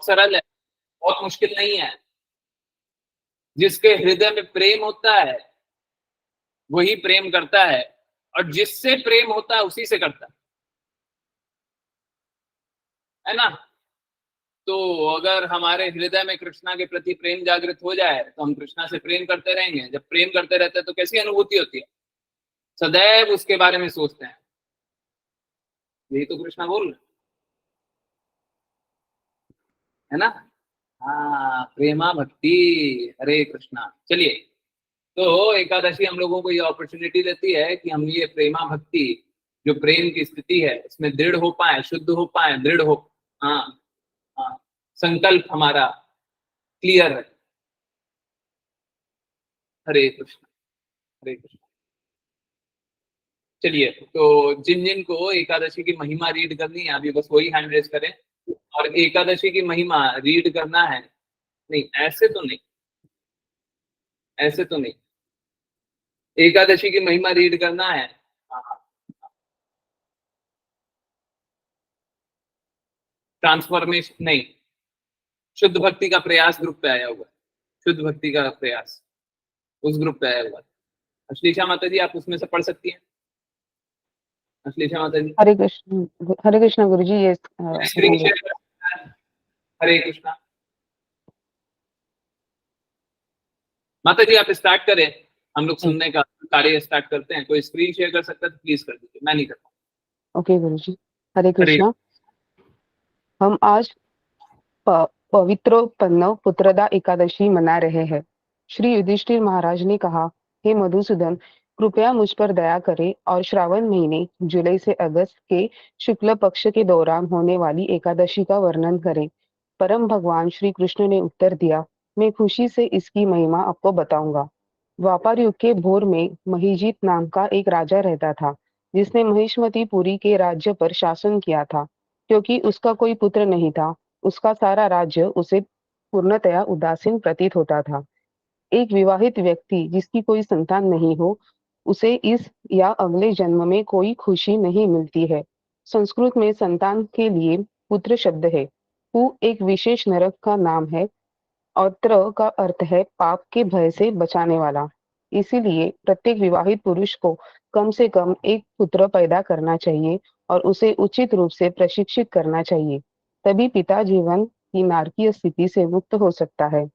बहुत सरल है, बहुत मुश्किल नहीं है। जिसके हृदय में प्रेम होता है वही प्रेम करता है, और जिससे प्रेम होता है उसी से करता है ना। तो अगर हमारे हृदय में कृष्णा के प्रति प्रेम जागृत हो जाए तो हम कृष्णा से प्रेम करते रहेंगे। जब प्रेम करते रहते हैं तो कैसी अनुभूति होती है, सदैव उसके बारे में सोचते हैं। यही तो कृष्णा बोल रहे है ना। हाँ, प्रेमा भक्ति, हरे कृष्णा। चलिए, तो एकादशी हम लोगों को ये अपॉर्चुनिटी देती है कि हम ये प्रेमा भक्ति, जो प्रेम की स्थिति है, इसमें दृढ़ हो पाए, शुद्ध हो पाए, दृढ़ हो। हाँ, हाँ, संकल्प हमारा क्लियर है। हरे कृष्ण, हरे कृष्ण। चलिए, तो जिन जिन को एकादशी की महिमा रीड करनी है अभी बस वही हैंड रेज करें। और एकादशी की महिमा रीड करना है, नहीं ऐसे तो नहीं, ऐसे तो नहीं, एकादशी की महिमा रीड करना है। हाँ, हाँ, ट्रांसफॉर्मेशन नहीं, शुद्ध भक्ति का प्रयास ग्रुप पे आया हुआ है, शुद्ध भक्ति का प्रयास उस ग्रुप पे आया हुआ है। अश्लीषा माता जी, आप उसमें से पढ़ सकती हैं। अश्लीषा माता जी, हरे कृष्ण गुरु जी। ये स्क्रीन शेयर कर सकते हैं? हरे कृष्णा। माता जी आप स्टार्ट करें, हम लोग सुनने का कार्य स्टार्ट करते हैं। कोई स्क्रीन शेयर कर सकता है तो प्लीज कर दीजिए, मैं नहीं करता। ओके गुरु जी, हरे हरे कृष्णा। हम आज पवित्रोत्पन्न पुत्रदा एकादशी मना रहे हैं। श्री युधिष्ठिर महाराज ने कहा, हे मधुसूदन, कृपया मुझ पर दया करें और श्रावण महीने जुलाई से अगस्त के शुक्ल पक्ष के दौरान होने वाली एकादशी का वर्णन करें। परम भगवान श्री कृष्ण ने उत्तर दिया, मैं खुशी से इसकी महिमा आपको बताऊंगा। द्वापर युग के भोर में महिजीत नाम का एक राजा रहता था, जिसने महिष्मती पुरी के राज्य पर शासन किया था। क्योंकि उसका कोई पुत्र नहीं था, उसका सारा राज्य उसे पूर्णतया उदासीन प्रतीत होता था। एक विवाहित व्यक्ति जिसकी कोई संतान नहीं हो, उसे इस या अगले जन्म में कोई खुशी नहीं मिलती है। संस्कृत में संतान के लिए पुत्र शब्द है। पु एक विशेष नरक का नाम है और त्र का अर्थ है पाप के भय से बचाने वाला। इसीलिए प्रत्येक विवाहित पुरुष को कम से कम एक पुत्र पैदा करना चाहिए और उसे उचित रूप से प्रशिक्षित करना चाहिए। तभी पिता जीवन की नारकीय स्थिति से मुक्त हो सकता है।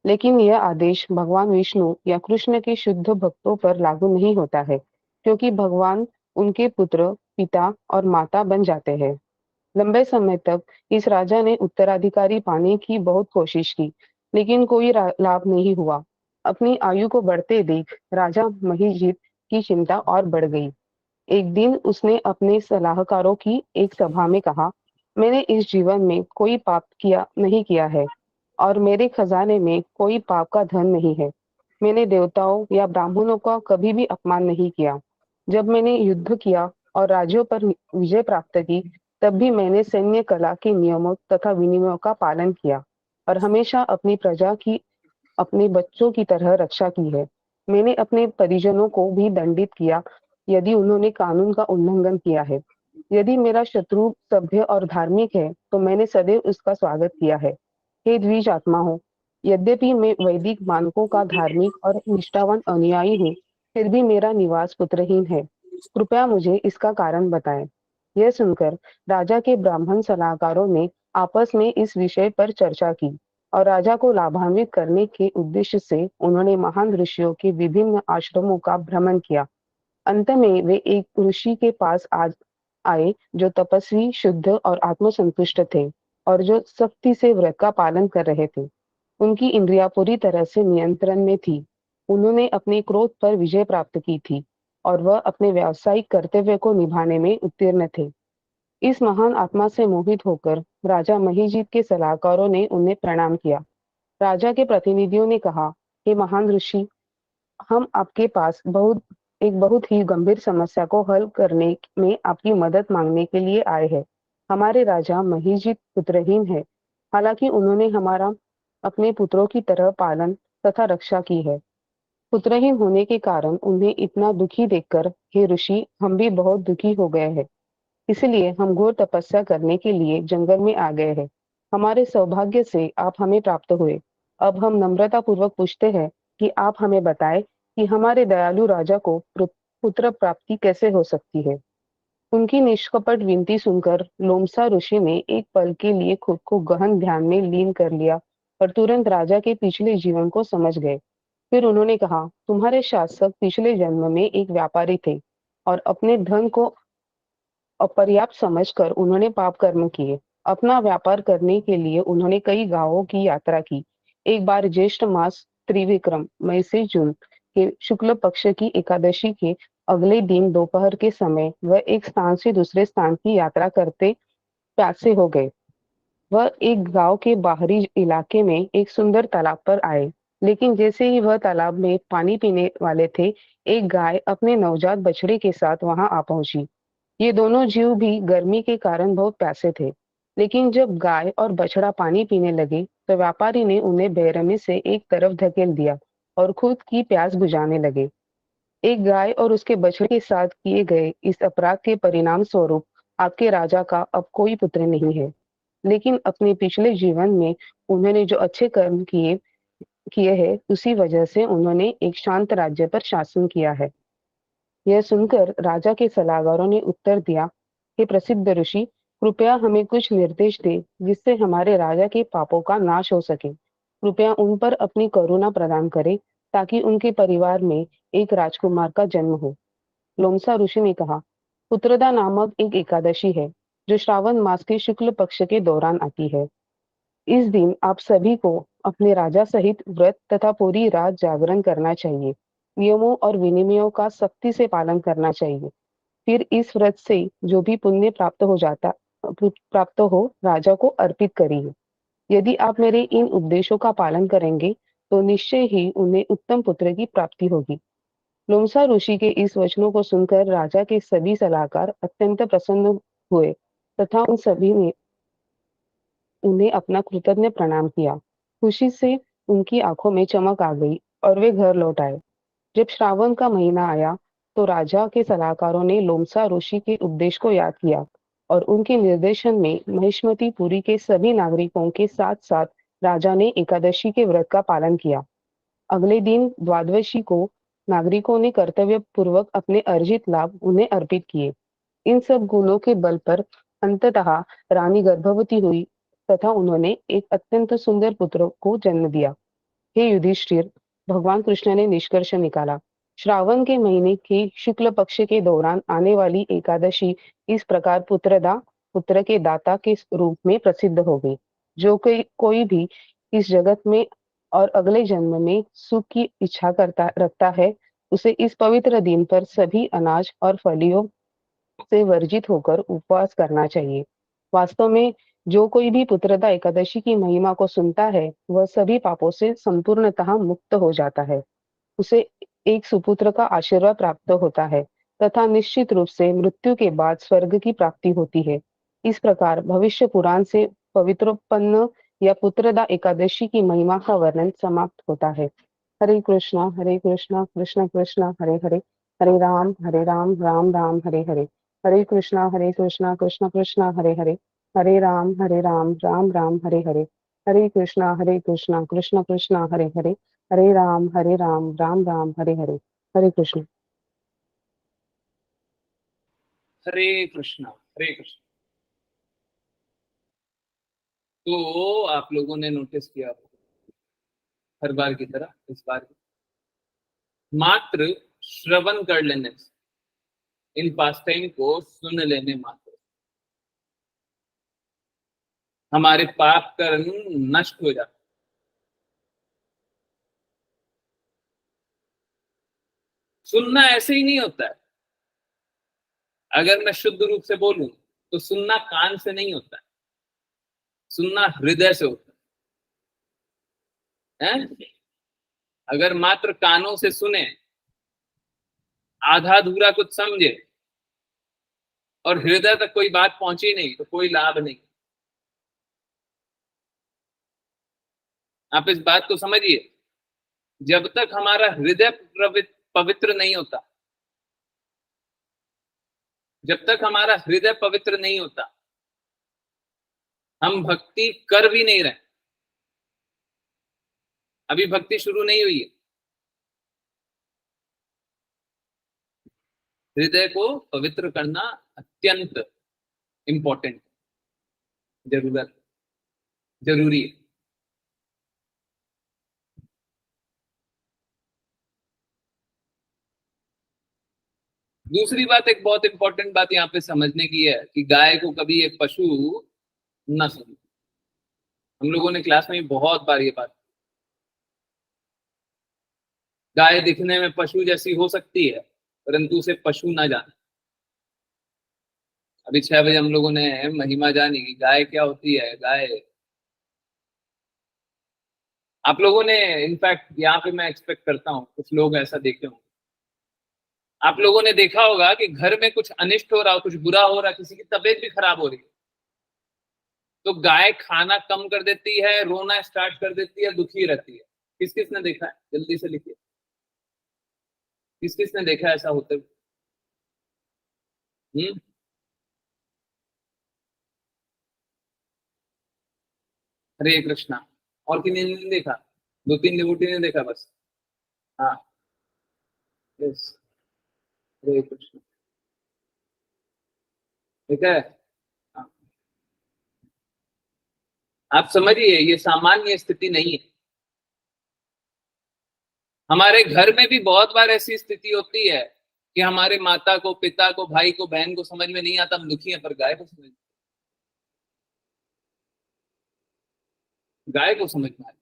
लेकिन यह आदेश भगवान विष्णु या कृष्ण के शुद्ध भक्तों पर लागू नहीं होता है, क्योंकि भगवान उनके पुत्र, पिता और माता बन जाते हैं। लंबे समय तक इस राजा ने उत्तराधिकारी पाने की बहुत कोशिश की, लेकिन कोई लाभ नहीं हुआ। अपनी आयु को बढ़ते देख राजा महिजीत की चिंता और बढ़ गई। एक दिन उसने अपने सलाहकारों की एक सभा में कहा, मैंने इस जीवन में कोई पाप नहीं किया है और मेरे खजाने में कोई पाप का धन नहीं है। मैंने देवताओं या ब्राह्मणों का कभी भी अपमान नहीं किया। जब मैंने युद्ध किया और राज्यों पर विजय प्राप्त की, तब भी मैंने सैन्य कला के नियमों तथा विनियमों का पालन किया और हमेशा अपनी प्रजा की अपने बच्चों की तरह रक्षा की है। मैंने अपने परिजनों को भी दंडित किया यदि उन्होंने कानून का उल्लंघन किया है। यदि मेरा शत्रु सभ्य और धार्मिक है, तो मैंने सदैव उसका स्वागत किया है। हे द्विज आत्मा हो, यद्यपि मैं वैदिक मानकों का धार्मिक और निष्ठावान अनुयायी हूँ, फिर भी मेरा निवास पुत्रहीन है। कृपया मुझे इसका कारण बताएं। यह सुनकर राजा के ब्राह्मण सलाहकारों ने आपस में इस विषय पर चर्चा की और राजा को लाभान्वित करने के उद्देश्य से उन्होंने महान ऋषियों के विभिन्न आश्रमों का भ्रमण किया। अंत में वे एक ऋषि के पास आज आए जो तपस्वी, शुद्ध और आत्मसंतुष्ट थे और जो सख्ती से व्रत का पालन कर रहे थे। उनकी इंद्रियां पूरी तरह से नियंत्रण में थी। उन्होंने अपने क्रोध पर विजय प्राप्त की थी और वह अपने व्यावसायिक कर्तव्य को निभाने में उत्तीर्ण थे। इस महान आत्मा से मोहित होकर राजा महिजीत के सलाहकारों ने उन्हें प्रणाम किया। राजा के प्रतिनिधियों ने कहा, हे महान ऋषि, हम आपके पास एक बहुत ही गंभीर समस्या को हल करने में आपकी मदद मांगने के लिए आए हैं। हमारे राजा महिजीत पुत्रहीन है, हालांकि उन्होंने हमारा अपने पुत्रों की तरह पालन तथा रक्षा की है। पुत्रहीन होने के कारण उन्हें इतना दुखी देखकर, हे ऋषि, हम भी बहुत दुखी हो गए हैं। इसलिए हम घोर तपस्या करने के लिए जंगल में आ गए हैं। हमारे सौभाग्य से आप हमें प्राप्त हुए। अब हम नम्रता पूर्वक पूछते हैं कि आप हमें बताएं कि हमारे दयालु राजा को पुत्र प्राप्ति कैसे हो सकती है। उनकी निष्कपट विनती सुनकर लोमसा ऋषि ने एक पल के लिए खुद को गहन ध्यान में लीन कर लिया और तुरंत राजा के पिछले जीवन को समझ गए। फिर उन्होंने कहा, तुम्हारे शासक पिछले जन्म में एक व्यापारी थे और अपने धन को अपर्याप्त समझकर उन्होंने पाप कर्म किए। अपना व्यापार करने के लिए उन्होंने कई गांवों की यात्रा की। एक बार ज्येष्ठ मास त्रिविक्रम मई से जून के शुक्ल पक्ष की एकादशी के अगले दिन दोपहर के समय वह एक स्थान से दूसरे स्थान की यात्रा करते प्यासे हो गए। वह एक गांव के बाहरी इलाके में एक सुंदर तालाब पर आए, लेकिन जैसे ही वह तालाब में पानी पीने वाले थे, एक गाय अपने नवजात बछड़े के साथ वहां आ पहुंची। ये दोनों जीव भी गर्मी के कारण बहुत प्यासे थे, लेकिन जब गाय और बछड़ा पानी पीने लगे, तो व्यापारी ने उन्हें बेरहमी से एक तरफ धकेल दिया और खुद की प्यास बुझाने लगे। एक गाय और उसके बछड़े के साथ किए गए इस अपराध के परिणाम स्वरूप आपके राजा का अब कोई पुत्र नहीं है। लेकिन अपने पिछले जीवन में उन्होंने जो अच्छे कर्म किए किए हैं, उसी वजह से उन्होंने एक शांत राज्य पर शासन किया है। यह सुनकर राजा के सलाहकारों ने उत्तर दिया, हे प्रसिद्ध ऋषि, कृपया हमें कुछ निर्देश दे जिससे हमारे राजा के पापों का नाश हो सके। कृपया उन पर अपनी करुणा प्रदान करें ताकि उनके परिवार में एक राजकुमार का जन्म हो। लोमसा ऋषि ने कहा, पुत्रदा नामक एक एकादशी है जो श्रावण मास के शुक्ल पक्ष के दौरान आती है। इस दिन आप सभी को अपने राजा सहित व्रत तथा पूरी रात जागरण करना चाहिए। नियमों और विनियमों का सख्ती से पालन करना चाहिए। फिर इस व्रत से जो भी पुण्य प्राप्त हो राजा को अर्पित करिए। यदि आप मेरे इन उपदेशों का पालन करेंगे, तो निश्चय ही उन्हें उत्तम पुत्र की प्राप्ति होगी। लोमसा ऋषि के इस वचनों को सुनकर राजा के सभी सलाहकार अत्यंत प्रसन्न हुए तथा उन सभी ने उन्हें अपना कृतज्ञ प्रणाम किया। खुशी से उनकी आंखों में चमक आ गई और वे घर लौट आए। जब श्रावण का महीना आया, तो राजा के सलाहकारों ने लोमसा ऋषि के उपदेश को याद किया और उनके निर्देशन में महिष्मतीपुरी के सभी नागरिकों के साथ साथ राजा ने एकादशी के व्रत का पालन किया। अगले दिन द्वादशी को नागरिकों ने कर्तव्य पूर्वक अपने अर्जित लाभ उन्हें अर्पित किए। इन सब गुणों के बल पर अंततः रानी गर्भवती हुई तथा उन्होंने एक अत्यंत सुंदर पुत्र को जन्म दिया। हे युधिष्ठिर, भगवान कृष्ण ने निष्कर्ष निकाला, श्रावण के महीने के शुक्ल पक्ष के दौरान आने वाली एकादशी इस प्रकार पुत्र के दाता के रूप में प्रसिद्ध हो गई। जो कोई भी इस जगत में और अगले जन्म में सुख की इच्छा करता रखता है, उसे इस पवित्र दिन पर सभी अनाज और फलियों से वर्जित होकर उपवास करना चाहिए। वास्तव में जो कोई भी पुत्रदा एकादशी की महिमा को सुनता है, वह सभी पापों से संपूर्णतः मुक्त हो जाता है। उसे एक सुपुत्र का आशीर्वाद प्राप्त होता है तथा निश्चित रूप से मृत्यु के बाद स्वर्ग की प्राप्ति होती है। इस प्रकार भविष्य पुराण से पवित्रोत्पन्न या पुत्रदा एकादशी की महिमा का वर्णन समाप्त होता है। हरे कृष्णा कृष्ण कृष्ण हरे हरे, हरे राम राम राम हरे हरे, हरे कृष्णा कृष्ण कृष्ण हरे हरे, हरे राम राम राम हरे हरे, हरे कृष्णा कृष्ण कृष्ण हरे हरे, हरे राम राम राम हरे हरे। हरे कृष्ण। हरे कृष्णा हरे कृष्णा। तो आप लोगों ने नोटिस किया हर बार की तरह इस बार मात्र श्रवण कर लेने से, इन पास टाइम को सुन लेने मात्र हमारे पाप कर्म नष्ट हो जाते। सुनना ऐसे ही नहीं होता है। अगर मैं शुद्ध रूप से बोलूं तो सुनना कान से नहीं होता है, सुनना हृदय से होता है। अगर मात्र कानों से सुने, आधा अधूरा कुछ समझे और हृदय तक कोई बात पहुंची नहीं, तो कोई लाभ नहीं। आप इस बात को समझिए, जब तक हमारा हृदय पवित्र नहीं होता, जब तक हमारा हृदय पवित्र नहीं होता, हम भक्ति कर भी नहीं रहे, अभी भक्ति शुरू नहीं हुई है। हृदय को पवित्र करना अत्यंत इंपॉर्टेंट, जरूरत, जरूरी है। दूसरी बात, एक बहुत इंपॉर्टेंट बात यहाँ पे समझने की है कि गाय को कभी एक पशु न समझो। हम लोगों ने क्लास में बहुत बार ये बात, गाय दिखने में पशु जैसी हो सकती है परंतु उसे पशु ना जाने। अभी 6 बजे हम लोगों ने महिमा जानी कि गाय क्या होती है। गाय, आप लोगों ने, इनफैक्ट यहाँ पे मैं एक्सपेक्ट करता हूँ कुछ लोग ऐसा देखे होंगे, आप लोगों ने देखा होगा कि घर में कुछ अनिष्ट हो रहा हो, कुछ बुरा हो रहा है, किसी की तबीयत भी खराब हो रही है, तो गाय खाना कम कर देती है, रोना स्टार्ट कर देती है, दुखी रहती है। किस किस ने देखा है, जल्दी से लिखिए, किस किस ने देखा है ऐसा होते हुए? हम्म, हरे कृष्णा। और किन्हीं ने नहीं देखा? 2-3 डिवोटी ने देखा बस? हाँ, यस, हरे कृष्णा। ठीक है। हाँ। आप समझिए, ये सामान्य स्थिति नहीं है। हमारे घर में भी बहुत बार ऐसी स्थिति होती है कि हमारे माता को, पिता को, भाई को, बहन को समझ में नहीं आता, हम दुखी हैं, पर गाय को समझ, गाय को समझ में आता।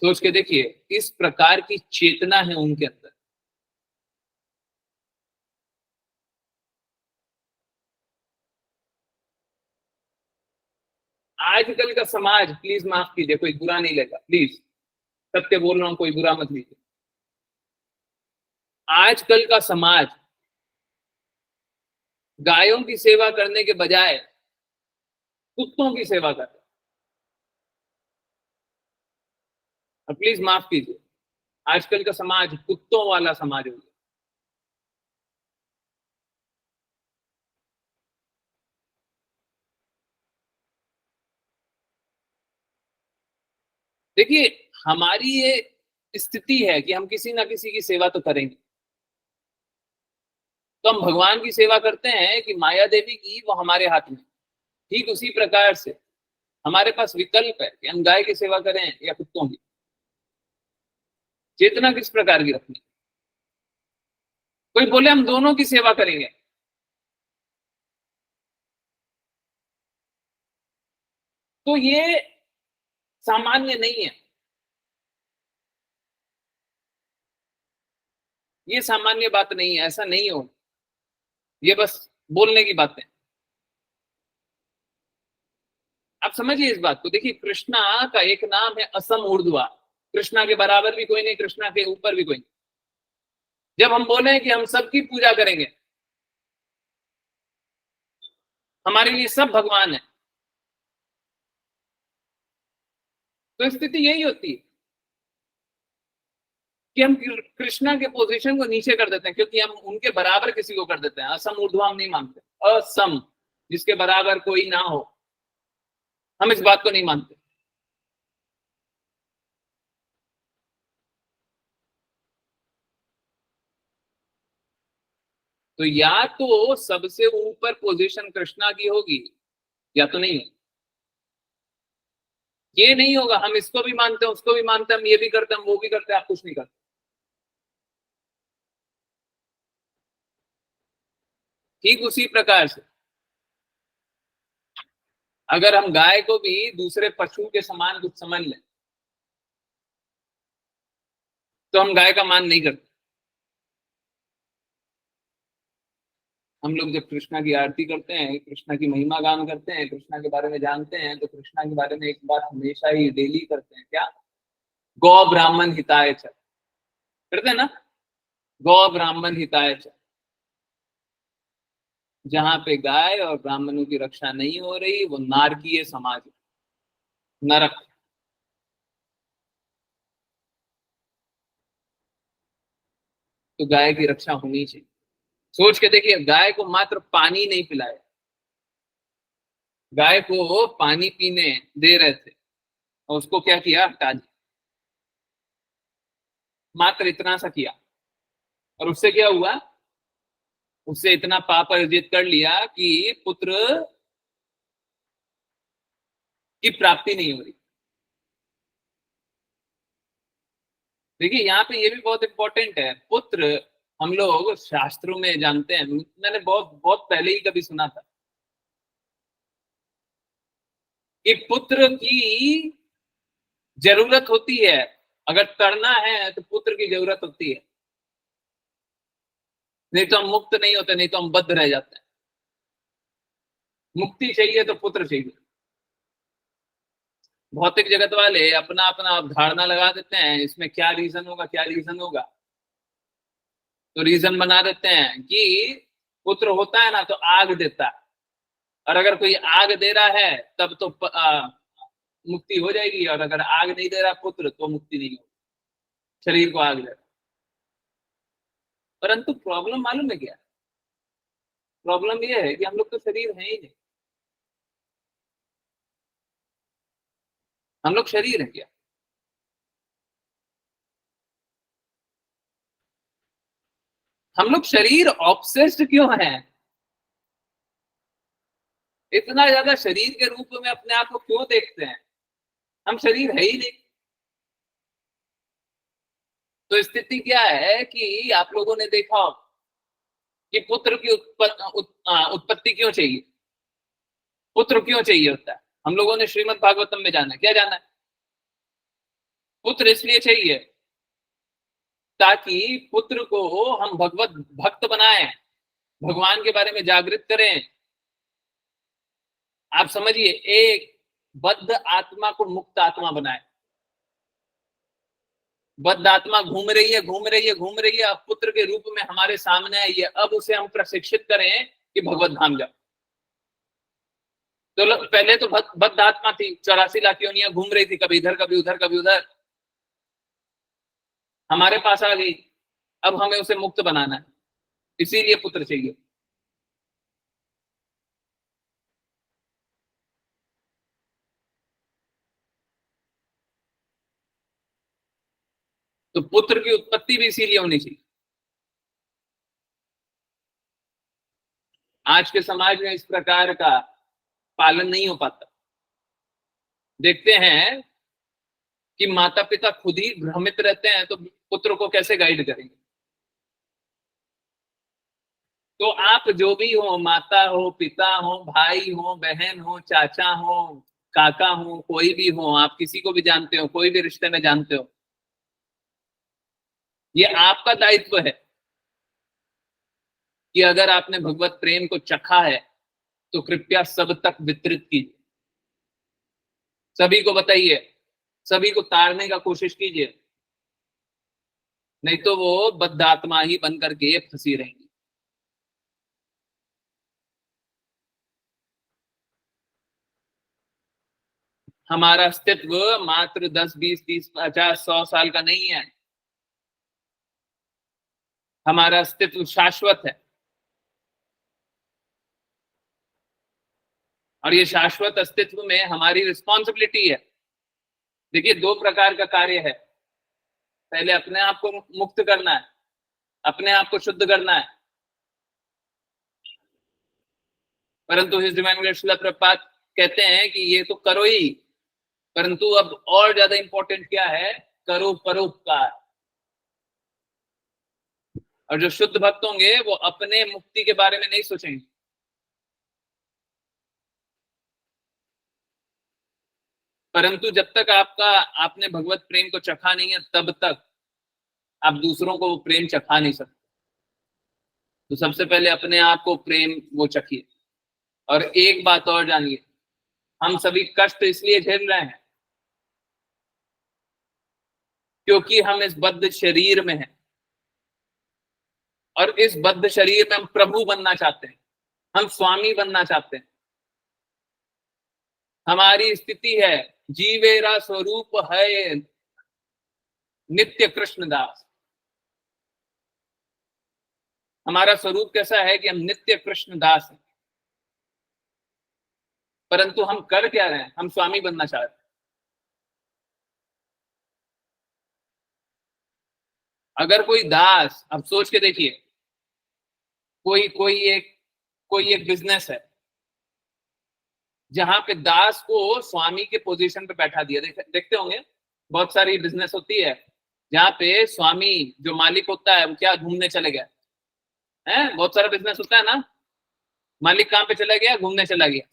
सोच के देखिए, इस प्रकार की चेतना है उनके अंदर। आजकल का समाज, प्लीज माफ कीजिए, कोई बुरा नहीं लेगा प्लीज, सत्य बोल रहा हूं, कोई बुरा मत लीजिए। आजकल का समाज गायों की सेवा करने के बजाय कुत्तों की सेवा कर रहा है। प्लीज माफ कीजिए, आजकल का समाज कुत्तों वाला समाज हो गया। देखिए, हमारी ये स्थिति है कि हम किसी ना किसी की सेवा तो करेंगे। तो हम भगवान की सेवा करते हैं कि माया देवी की, वो हमारे हाथ में। ठीक उसी प्रकार से हमारे पास विकल्प है कि हम गाय की सेवा करें या कुत्तों की। चेतना किस प्रकार की रखनी? कोई बोले हम दोनों की सेवा करेंगे, तो ये सामान्य नहीं है, ये सामान्य बात नहीं है, ऐसा नहीं हो। ये बस बोलने की बातें। आप समझिए इस बात को। देखिए, कृष्णा का एक नाम है असम ऊर्ध्वा। कृष्णा के बराबर भी कोई नहीं, कृष्णा के ऊपर भी कोई नहीं। जब हम बोले कि हम सबकी पूजा करेंगे, हमारे लिए सब भगवान है, तो स्थिति यही होती है कि हम कृष्णा के पोजीशन को नीचे कर देते हैं, क्योंकि हम उनके बराबर किसी को कर देते हैं। असम ऊर्ध्वा हम नहीं मानते, असम, जिसके बराबर कोई ना हो, हम इस बात को नहीं मानते। तो या तो सबसे ऊपर पोजीशन कृष्णा की होगी, या तो नहीं। ये नहीं होगा हम इसको भी मानते हैं, उसको भी मानते हैं, हम ये भी करते हैं, हम वो भी करते हैं, आप कुछ नहीं करते। ठीक उसी प्रकार से अगर हम गाय को भी दूसरे पशु के समान कुछ समझ लें, तो हम गाय का मान नहीं करते। हम लोग जब कृष्णा की आरती करते हैं, कृष्णा की महिमा गान करते हैं, कृष्णा के बारे में जानते हैं, तो कृष्णा के बारे में एक बात हमेशा ही डेली करते हैं, क्या? गौ ब्राह्मण हिताय च, करते हैं ना? गौ ब्राह्मण हिताय च। जहां पे गाय और ब्राह्मणों की रक्षा नहीं हो रही, वो नारकीय समाज है, नरक। तो गाय की रक्षा होनी चाहिए। सोच के देखिए, गाय को मात्र पानी नहीं पिलाया, गाय को पानी पीने दे रहे थे और उसको क्या किया, हटा दिया, मात्र इतना सा किया। और उससे क्या हुआ, उससे इतना पाप अर्जित कर लिया कि पुत्र की प्राप्ति नहीं हो रही। देखिए यहाँ पे ये भी बहुत इंपॉर्टेंट है, पुत्र, हम लोग शास्त्रों में जानते हैं, मैंने बहुत बहुत पहले ही कभी सुना था कि पुत्र की जरूरत होती है, अगर करना है तो पुत्र की जरूरत होती है, नहीं तो हम मुक्त नहीं होते, नहीं तो हम बद्ध रह जाते हैं। मुक्ति चाहिए तो पुत्र चाहिए। भौतिक जगत वाले अपना अपना अवधारणा लगा देते हैं, इसमें क्या रीजन होगा, क्या रीजन होगा, तो रीजन बना देते हैं कि पुत्र होता है ना तो आग देता है, और अगर कोई आग दे रहा है तब तो मुक्ति हो जाएगी, और अगर आग नहीं दे रहा पुत्र तो मुक्ति नहीं होगी, शरीर को आग दे रहा। परंतु प्रॉब्लम मालूम है क्या, प्रॉब्लम ये है कि हम लोग तो शरीर है ही नहीं, हम लोग शरीर है क्या। हम लोग शरीर ऑब्सेस्ड क्यों हैं, इतना ज्यादा शरीर के रूप में अपने आप को क्यों देखते हैं, हम शरीर है ही नहीं। तो स्थिति क्या है कि आप लोगों ने देखा हो कि पुत्र की उत्पत्ति क्यों चाहिए, पुत्र क्यों चाहिए होता है। हम लोगों ने श्रीमद् भागवतम में जाना, क्या जाना है, पुत्र इसलिए चाहिए ताकि पुत्र को हम भगवत भक्त बनाएं, भगवान के बारे में जागृत करें। आप समझिए, एक बद्ध आत्मा को मुक्त आत्मा बनाए। बद्ध आत्मा घूम रही है, घूम रही है, घूम रही है, अब पुत्र के रूप में हमारे सामने आई है, अब उसे हम प्रशिक्षित करें कि भगवत धाम जाओ। तो पहले तो बद्ध आत्मा थी, 84 लाख योनियां घूम रही थी, कभी इधर कभी उधर कभी उधर, हमारे पास आ गई, अब हमें उसे मुक्त बनाना है, इसीलिए पुत्र चाहिए। तो पुत्र की उत्पत्ति भी इसीलिए होनी चाहिए। आज के समाज में इस प्रकार का पालन नहीं हो पाता। देखते हैं कि माता पिता खुद ही भ्रमित रहते हैं, तो पुत्र को कैसे गाइड करेंगे। तो आप जो भी हो, माता हो, पिता हो, भाई हो, बहन हो, चाचा हो, काका हो, कोई भी हो, आप किसी को भी जानते हो, कोई भी रिश्ते में जानते हो, ये आपका दायित्व है कि अगर आपने भगवत प्रेम को चखा है तो कृपया सब तक वितरित कीजिए, सभी को बताइए, सभी को तारने का कोशिश कीजिए, नहीं तो वो बद्ध आत्मा ही बन करके फंसी रहेंगी। हमारा अस्तित्व मात्र 10, 20, 30, 50, 100 साल का नहीं है, हमारा अस्तित्व शाश्वत है, और ये शाश्वत अस्तित्व में हमारी रिस्पॉन्सिबिलिटी है। देखिए, दो प्रकार का कार्य है, पहले अपने आप को मुक्त करना है, अपने आप को शुद्ध करना है। परंतु his divine grace Srila Prabhupada कहते हैं कि ये तो करो ही, परंतु अब और ज्यादा इंपॉर्टेंट क्या है, करो परोपकार। और जो शुद्ध भक्त होंगे वो अपने मुक्ति के बारे में नहीं सोचेंगे, परंतु जब तक आपने भगवत प्रेम को चखा नहीं है तब तक आप दूसरों को वो प्रेम चखा नहीं सकते। तो सबसे पहले अपने आप को प्रेम वो चखिए। और एक बात और जानिए, हम सभी कष्ट इसलिए झेल रहे हैं क्योंकि हम इस बद्ध शरीर में हैं, और इस बद्ध शरीर में हम प्रभु बनना चाहते हैं, हम स्वामी बनना चाहते हैं। हमारी स्थिति है, जीवेरा स्वरूप है नित्य कृष्णदास। हमारा स्वरूप कैसा है कि हम नित्य कृष्णदास हैं। परंतु हम कर क्या रहे हैं, हम स्वामी बनना चाहते हैं। अगर कोई दास, अब सोच के देखिए, कोई कोई एक बिजनेस है जहां पे दास को स्वामी के पोजीशन पे बैठा दिया, देखते होंगे बहुत सारी बिजनेस होती है जहाँ पे स्वामी जो मालिक होता है वो क्या घूमने चले गया है, बहुत सारा बिजनेस होता है ना, मालिक कहाँ पे चला गया, घूमने चला गया,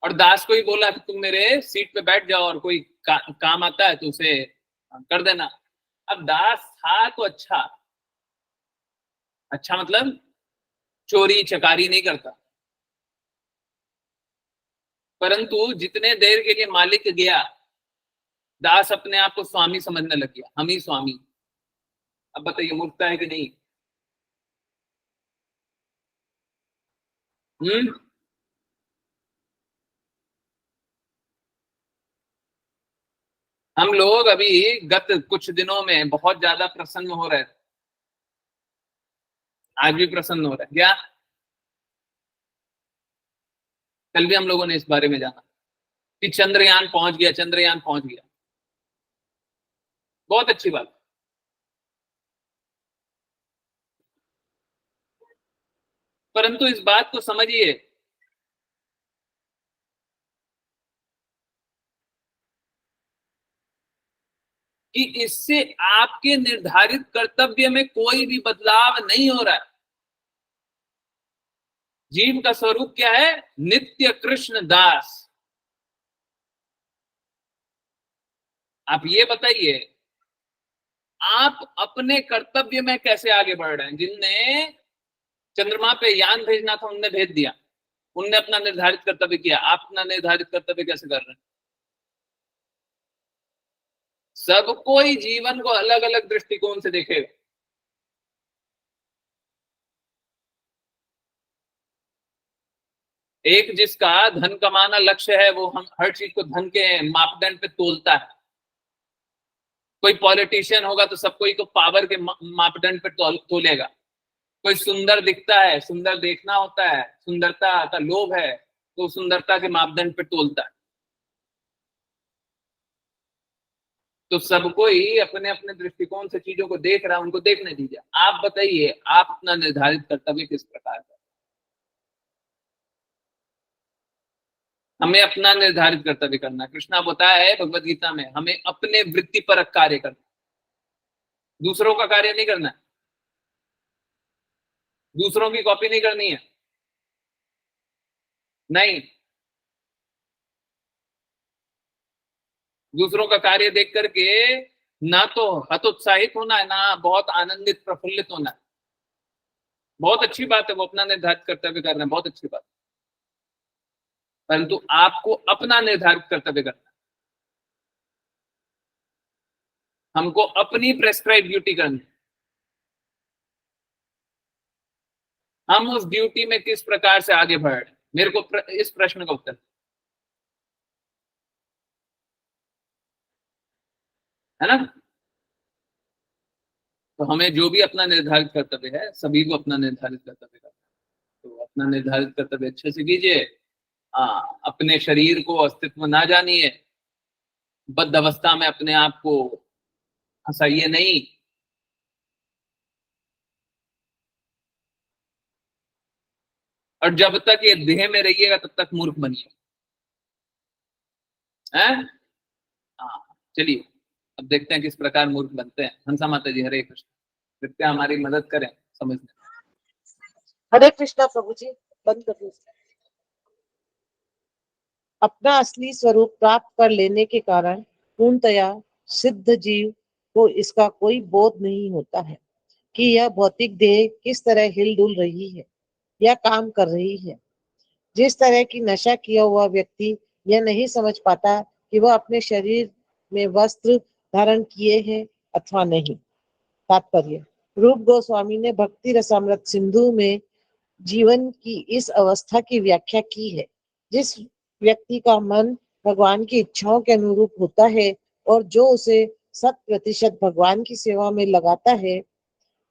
और दास को ही बोला कि तुम मेरे सीट पे बैठ जाओ और कोई काम आता है तो उसे कर देना। अब दास था तो अच्छा, अच्छा मतलब चोरी चकारी नहीं करता, परंतु जितने देर के लिए मालिक गया, दास अपने आप को स्वामी समझने लग गया, हम ही स्वामी। अब बताइए मूर्खता है कि नहीं? हम्म। हम लोग अभी गत कुछ दिनों में बहुत ज्यादा प्रसन्न हो रहे थे, आज भी प्रसन्न हो रहे हैं क्या? कल भी हम लोगों ने इस बारे में जाना कि चंद्रयान पहुंच गया, चंद्रयान पहुंच गया, बहुत अच्छी बात। परंतु इस बात को समझिए, कि इससे आपके निर्धारित कर्तव्य में कोई भी बदलाव नहीं हो रहा है। जीव का स्वरूप क्या है? नित्य कृष्ण दास। आप ये बताइए, आप अपने कर्तव्य में कैसे आगे बढ़ रहे हैं? जिनने चंद्रमा पे यान भेजना था उनने भेज दिया, उनने अपना निर्धारित कर्तव्य किया, आप अपना निर्धारित कर्तव्य कैसे कर रहे हैं? सब कोई जीवन को अलग अलग दृष्टिकोण से देखेगा। एक जिसका धन कमाना लक्ष्य है, वो हम हर चीज को धन के मापदंड पे तोलता है। कोई पॉलिटिशियन होगा तो सब कोई को पावर के मापदंड पे तोलेगा। कोई सुंदर दिखता है, सुंदर देखना होता है, सुंदरता का लोभ है तो सुंदरता के मापदंड पे तोलता है। तो सबको ही अपने अपने दृष्टिकोण से चीजों को देख रहा है, उनको देखने दीजिए। आप बताइए, आप अपना निर्धारित कर्तव्य किस प्रकार का? हमें अपना निर्धारित कर्तव्य करना, कृष्णा बताया है भगवत गीता में, हमें अपने वृत्ति परक कार्य करना, दूसरों का कार्य नहीं करना है, दूसरों की कॉपी नहीं करनी है, नहीं, दूसरों का कार्य देख करके ना तो हतोत्साहित होना है, ना बहुत आनंदित प्रफुल्लित होना है। बहुत अच्छी बात है वो अपना निर्धारित कर्तव्य कर रहे हैं, बहुत अच्छी बात, परंतु आपको अपना निर्धारित कर्तव्य करना है। हमको अपनी प्रेस्क्राइब ड्यूटी करनी है। हम उस ड्यूटी में किस प्रकार से आगे बढ़ रहे हैं, मेरे को इस प्रश्न का उत्तर है ना। तो हमें जो भी अपना निर्धारित कर्तव्य है, सभी को अपना निर्धारित कर्तव्य करना है। तो अपना निर्धारित कर्तव्य अच्छे से कीजिए। हाँ, अपने शरीर को अस्तित्व ना जानिए, बद्ध अवस्था में अपने आप को हंसाइए नहीं। और जब तक ये देह में रहिएगा तब तक मूर्ख बनिए, हैं? हाँ, चलिए अब देखते हैं किस प्रकार मूर्ख बनते हैं। हंसा माता जी, हरे कृष्ण। कृपया हमारी मदद करें समझने में। हरे कृष्णा प्रभु जी, बंद कर दो। अपना असली स्वरूप प्राप्त कर लेने के कारण पूर्णतया सिद्ध जीव को इसका कोई बोध नहीं होता है कि यह भौतिक देह किस तरह हिलडुल रही है या काम कर रही है। जिस तरह की नशा किया हुआ व्यक्ति यह नहीं समझ पाता कि वह अपने शरीर में वस्त्र धारण किए हैं अथवा नहीं। तात्पर्य: रूप गोस्वामी ने भक्ति रसामृत सिंधु में जीवन की इस अवस्था की व्याख्या की है, जिस व्यक्ति का मन भगवान की इच्छाओं के अनुरूप होता है और जो उसे 100% भगवान की सेवा में लगाता है,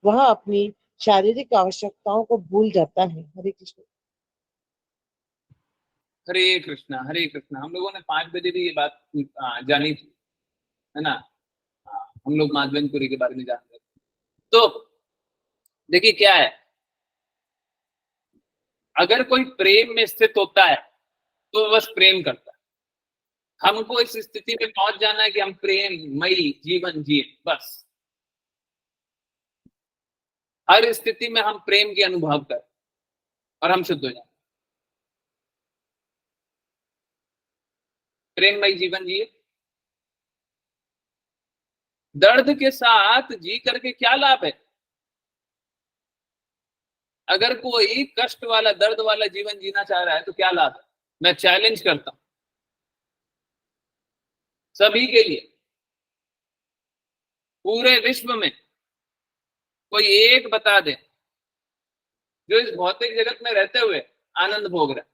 वह अपनी शारीरिक आवश्यकताओं को भूल जाता है। हरे कृष्ण। हरे कृष्णा। हम लोगों ने 5 बजे भी ये बात जानी थी, है ना। हम लोग माधवेंद्रपुरी के बारे में जानते थे। तो देखिए क्या है, अगर कोई प्रेम में स्थित होता है तो बस प्रेम करता है। हमको इस स्थिति में पहुंच जाना है कि हम प्रेममयी जीवन जिए, बस हर स्थिति में हम प्रेम की अनुभव करें और हम शुद्ध हो जाए। प्रेममयी जीवन जिए। दर्द के साथ जी करके क्या लाभ है? अगर कोई कष्ट वाला, दर्द वाला जीवन जीना चाह रहा है तो क्या लाभ है? मैं चैलेंज करता हूं सभी के लिए, पूरे विश्व में कोई एक बता दे जो इस भौतिक जगत में रहते हुए आनंद भोग रहा है।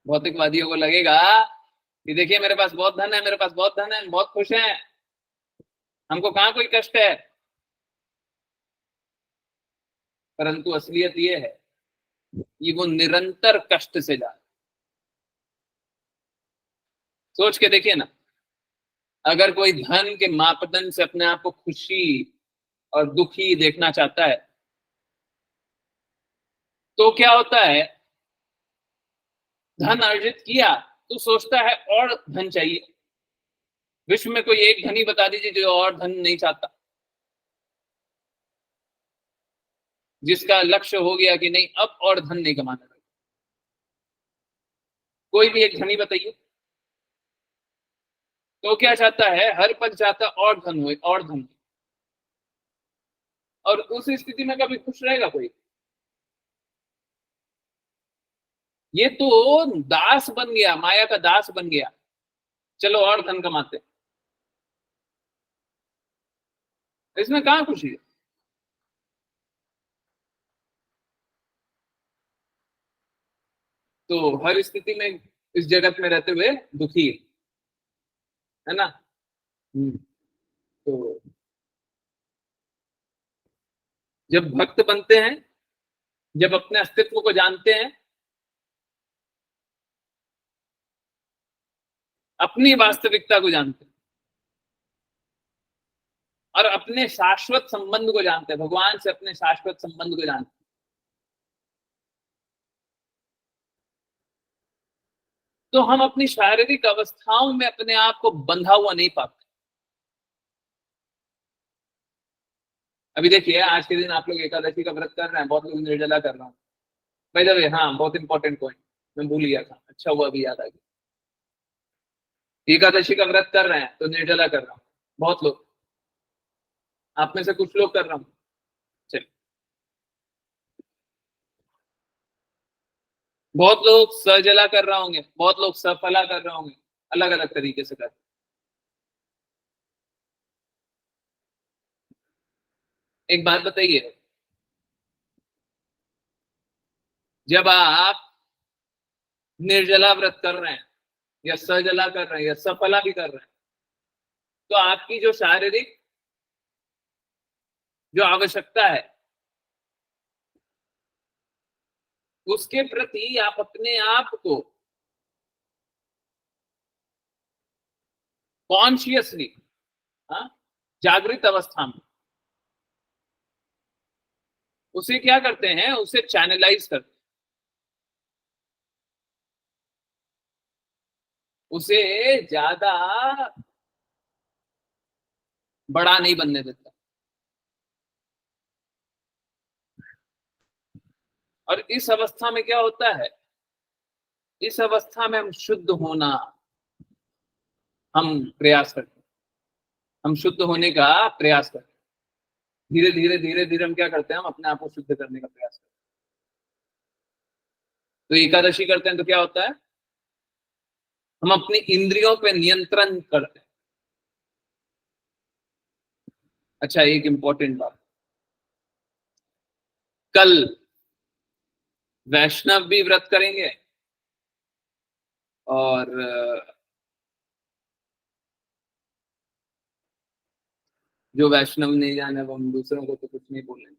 भौतिकवादियों को लगेगा कि देखिए मेरे पास बहुत धन है, मेरे पास बहुत धन है, हम बहुत खुश हैं, हमको कहां कोई कष्ट है। परंतु असलियत ये है कि वो निरंतर कष्ट से जा, सोच के देखिए ना। अगर कोई धन के मापदंड से अपने आप को खुशी और दुखी देखना चाहता है तो क्या होता है, धन अर्जित किया तो सोचता है और धन चाहिए। विश्व में कोई एक धनी बता दीजिए जो और धन नहीं चाहता, जिसका लक्ष्य हो गया कि नहीं अब और धन नहीं कमाना। कोई भी एक धनी बताइए, तो क्या चाहता है, हर पल चाहता और धन हो, और धन। और उस स्थिति में कभी खुश रहेगा कोई? ये तो दास बन गया, माया का दास बन गया। चलो और धन कमाते, इसमें कहां खुशी है? तो हर स्थिति में इस जगत में रहते हुए दुखी है ना। तो जब भक्त बनते हैं, जब अपने अस्तित्व को जानते हैं, अपनी वास्तविकता को जानते हैं और अपने शाश्वत संबंध को जानते हैं, भगवान से अपने शाश्वत संबंध को जानते हैं, तो हम अपनी शारीरिक अवस्थाओं में अपने आप को बंधा हुआ नहीं पाते। अभी देखिए आज के दिन आप लोग एकादशी का व्रत कर रहे हैं, बहुत लोग निर्जला कर रहे हैं। बाय द वे, हाँ, बहुत इंपॉर्टेंट पॉइंट मैं भूल गया था, अच्छा हुआ अभी याद आ गया। एकादशी का व्रत कर रहे हैं तो निर्जला कर रहा हूँ, बहुत लोग, आप में से कुछ लोग कर रहा हूँ। चलिए, बहुत लोग सजला कर रहे होंगे, बहुत लोग सफला कर रहे होंगे, अलग अलग तरीके से कर। एक बात बताइए, जब आप निर्जला व्रत कर रहे हैं या सजला कर रहे हैं या सफला भी कर रहे हैं, तो आपकी जो शारीरिक जो आवश्यकता है उसके प्रति आप अपने आप को कॉन्शियसली, हाँ, जागृत अवस्था में उसे क्या करते हैं, उसे चैनलाइज करते हैं, उसे ज्यादा बड़ा नहीं बनने देता। और इस अवस्था में क्या होता है, इस अवस्था में हम शुद्ध होना, हम प्रयास करते हैं, हम शुद्ध होने का प्रयास करते हैं। धीरे धीरे धीरे धीरे हम क्या करते हैं, हम अपने आप को शुद्ध करने का प्रयास करते हैं। तो एकादशी करते हैं तो क्या होता है, हम अपनी इंद्रियों पे नियंत्रण करते हैं। अच्छा, एक इंपॉर्टेंट बात, कल वैष्णव भी व्रत करेंगे और जो वैष्णव नहीं जाने वो हम दूसरों को तो कुछ नहीं बोलेंगे।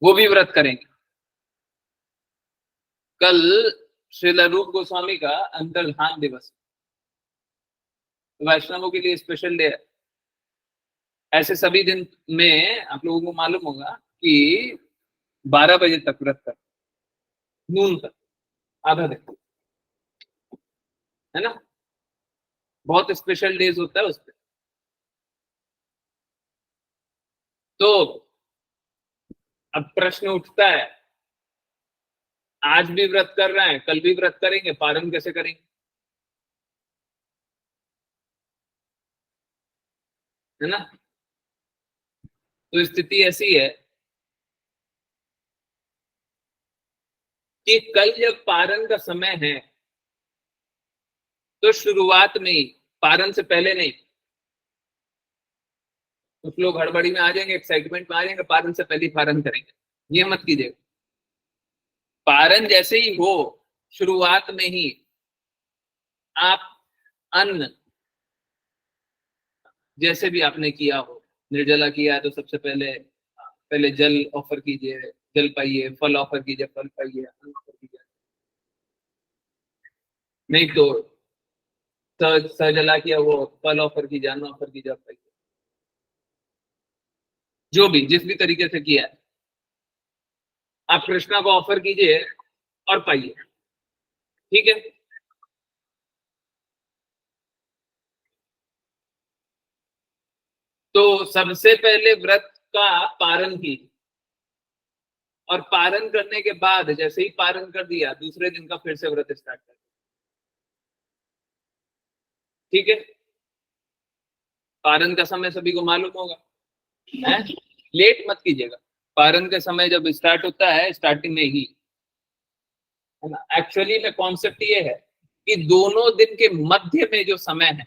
वो भी व्रत करेंगे। कल श्रील रूप गोस्वामी का अंतर्धान दिवस, वैष्णवों के लिए स्पेशल डे है। ऐसे सभी दिन में आप लोगों को मालूम होगा कि 12 बजे तक व्रत कर, नून तक, आधा दिन, है ना। बहुत स्पेशल डेज होता है उस पर। तो अब प्रश्न उठता है, आज भी व्रत कर रहे हैं, कल भी व्रत करेंगे, पारण कैसे करेंगे? है ना। तो स्थिति ऐसी है कि कल जब पारण का समय है तो शुरुआत में ही, पारण से पहले नहीं। कुछ लोग हड़बड़ी में आ जाएंगे, एक्साइटमेंट में आ जाएंगे, पारण से पहले ही पारण करेंगे। ये मत कीजिएगा। पारण जैसे ही हो, शुरुआत में ही आप अन्न, जैसे भी आपने किया हो, निर्जला किया है तो सबसे पहले जल ऑफर कीजिए, जल पाइए, फल ऑफर कीजिए, फल पाइए, अन्न ऑफर कीजिए। नहीं तो सजला किया, वो फल ऑफर कीजिए, अन्न ऑफर कीजिए, आप पाइए। जो भी जिस भी तरीके से किया है, आप कृष्णा को ऑफर कीजिए और पाइए। ठीक है। तो सबसे पहले व्रत का पारण कीजिए, और पारण करने के बाद जैसे ही पारण कर दिया, दूसरे दिन का फिर से व्रत स्टार्ट कर। ठीक है। पारण का समय सभी को मालूम होगा, है? लेट मत कीजिएगा। पारण का समय जब स्टार्ट होता है, स्टार्टिंग में ही, है ना। एक्चुअली में कॉन्सेप्ट ये है कि दोनों दिन के मध्य में जो समय है,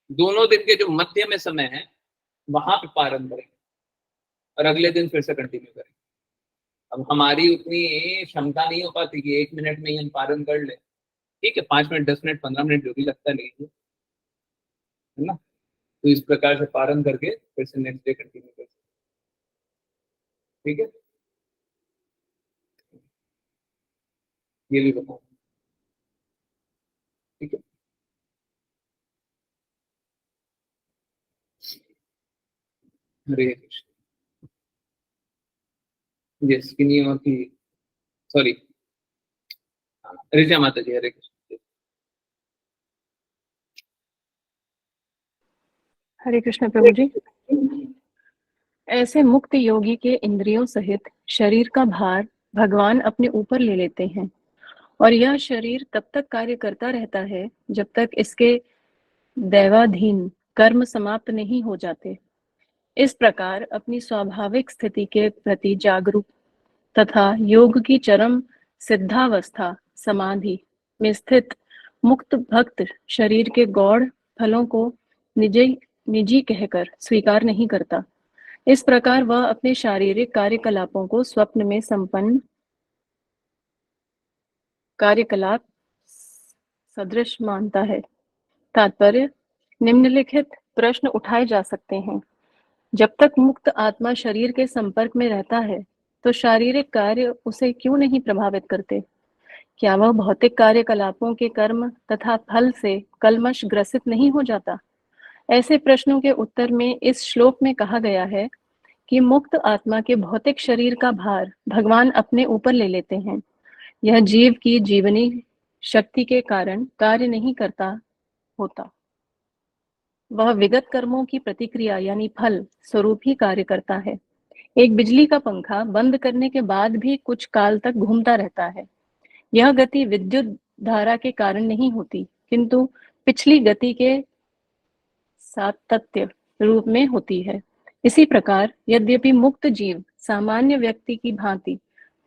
दोनों दिन के जो मध्य में समय है, वहां पे पारण करेंगे और अगले दिन फिर से कंटिन्यू करेंगे। अब हमारी उतनी क्षमता नहीं हो पाती कि 1 मिनट में ही हम पारण कर ले। ठीक है, 5 मिनट, 10 मिनट, 15 मिनट, जो भी लगता है लीजिए, है ना। तो इस प्रकार से पारण करके फिर से नेक्स्ट डे कंटिन्यू कर। ठीक है, ये भी बताओ। ठीक है। हरे कृष्ण। यस, किन्हीं और की, सॉरी, ऋचा माता जी, हरे कृष्ण। हरे कृष्ण प्रभु जी। ऐसे मुक्त योगी के इंद्रियों सहित शरीर का भार भगवान अपने ऊपर ले लेते हैं, और यह शरीर तब तक कार्य करता रहता है जब तक इसके दैवाधीन कर्म समाप्त नहीं हो जाते। इस प्रकार अपनी स्वाभाविक स्थिति के प्रति जागरूक तथा योग की चरम सिद्धावस्था समाधि में स्थित मुक्त भक्त शरीर के गौण फलों को निजी निजी कहकर स्वीकार नहीं करता। इस प्रकार वह अपने शारीरिक कार्यकलापों को स्वप्न में संपन्न कार्यकलाप सदृश मानता है। तात्पर्य, निम्नलिखित प्रश्न उठाए जा सकते हैं। जब तक मुक्त आत्मा शरीर के संपर्क में रहता है तो शारीरिक कार्य उसे क्यों नहीं प्रभावित करते? क्या वह भौतिक कार्यकलापों के कर्म तथा फल से कलमश ग्रसित नहीं हो जाता? ऐसे प्रश्नों के उत्तर में इस श्लोक में कहा गया है कि मुक्त आत्मा के भौतिक शरीर का भार भगवान अपने ऊपर ले लेते हैं। यह जीव की जीवनी शक्ति के कारण कार्य नहीं करता होता। वह विगत कर्मों की प्रतिक्रिया यानी फल स्वरूप ही कार्य करता है। एक बिजली का पंखा बंद करने के बाद भी कुछ काल तक घूमता रहता है। यह गति विद्युत धारा के कारण नहीं होती, किंतु पिछली गति के सातत्य रूप में होती है। इसी प्रकार यद्यपि मुक्त जीव सामान्य व्यक्ति की भांति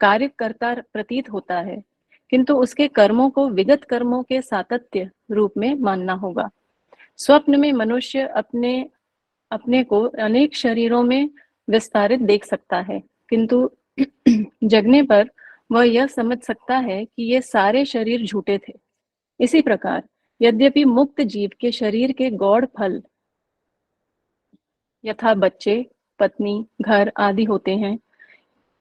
कार्य करता प्रतीत होता है, किंतु उसके कर्मों को विगत कर्मों के सातत्य रूप में मानना होगा। स्वप्न में मनुष्य अपने अपने को अनेक शरीरों में विस्तारित देख सकता है, किंतु जगने पर वह यह समझ सकता है कि ये सारे शरीर झूठे थे। इसी प्रकार यद्यपि मुक्त जीव के शरीर के गौण फल यथा बच्चे, पत्नी, घर आदि होते हैं,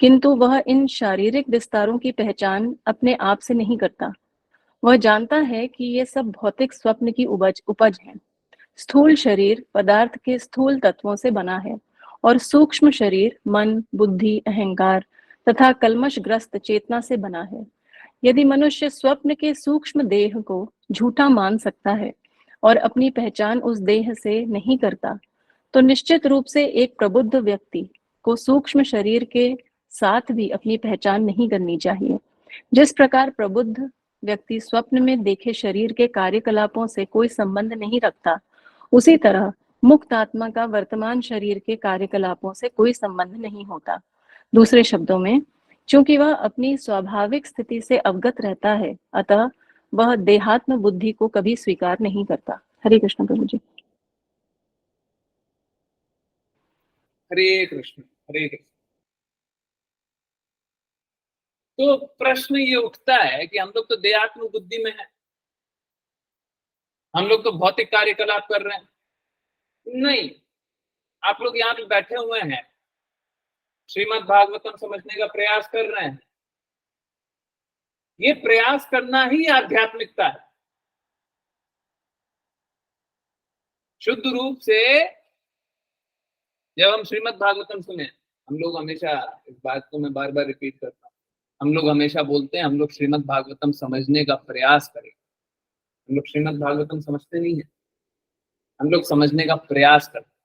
किंतु वह इन शारीरिक विस्तारों की पहचान अपने आप से नहीं करता। वह जानता है कि ये सब भौतिक स्वप्न की उपज है। स्थूल शरीर पदार्थ के स्थूल तत्वों से बना है और सूक्ष्म शरीर मन, बुद्धि, अहंकार तथा कल्मशग्रस्त चेतना से बना है। यदि मनुष्य स्वप्न के सूक्ष्म देह को झूठा मान सकता है और अपनी पहचान उस देह से नहीं करता, तो निश्चित रूप से एक प्रबुद्ध व्यक्ति को सूक्ष्म शरीर के साथ भी अपनी पहचान नहीं करनी चाहिए। जिस प्रकार प्रबुद्ध व्यक्ति स्वप्न में देखे शरीर के कार्यकलापों से कोई संबंध नहीं रखता, उसी तरह मुक्त आत्मा का वर्तमान शरीर के कार्यकलापों से कोई संबंध नहीं होता। दूसरे शब्दों में, चूंकि वह अपनी स्वाभाविक स्थिति से अवगत रहता है, अतः वह देहात्म बुद्धि को कभी स्वीकार नहीं करता। हरे कृष्ण प्रभु जी। हरे कृष्ण हरे कृष्ण। तो प्रश्न ये उठता है कि हम लोग तो देहात्म बुद्धि में है, हम लोग तो भौतिक कार्यकलाप कर रहे हैं। नहीं, आप लोग यहाँ पे बैठे हुए हैं, श्रीमद् भागवतम समझने का प्रयास कर रहे हैं। ये प्रयास करना ही आध्यात्मिकता है। शुद्ध रूप से जब हम श्रीमद् भागवतम सुने, हम लोग हमेशा, इस बात को मैं बार बार रिपीट करता हूँ, हम लोग हमेशा बोलते हैं हम लोग श्रीमद् भागवतम समझने का प्रयास करें। हम लोग श्रीमद् भागवतम समझते नहीं है, हम लोग समझने का प्रयास करते हैं।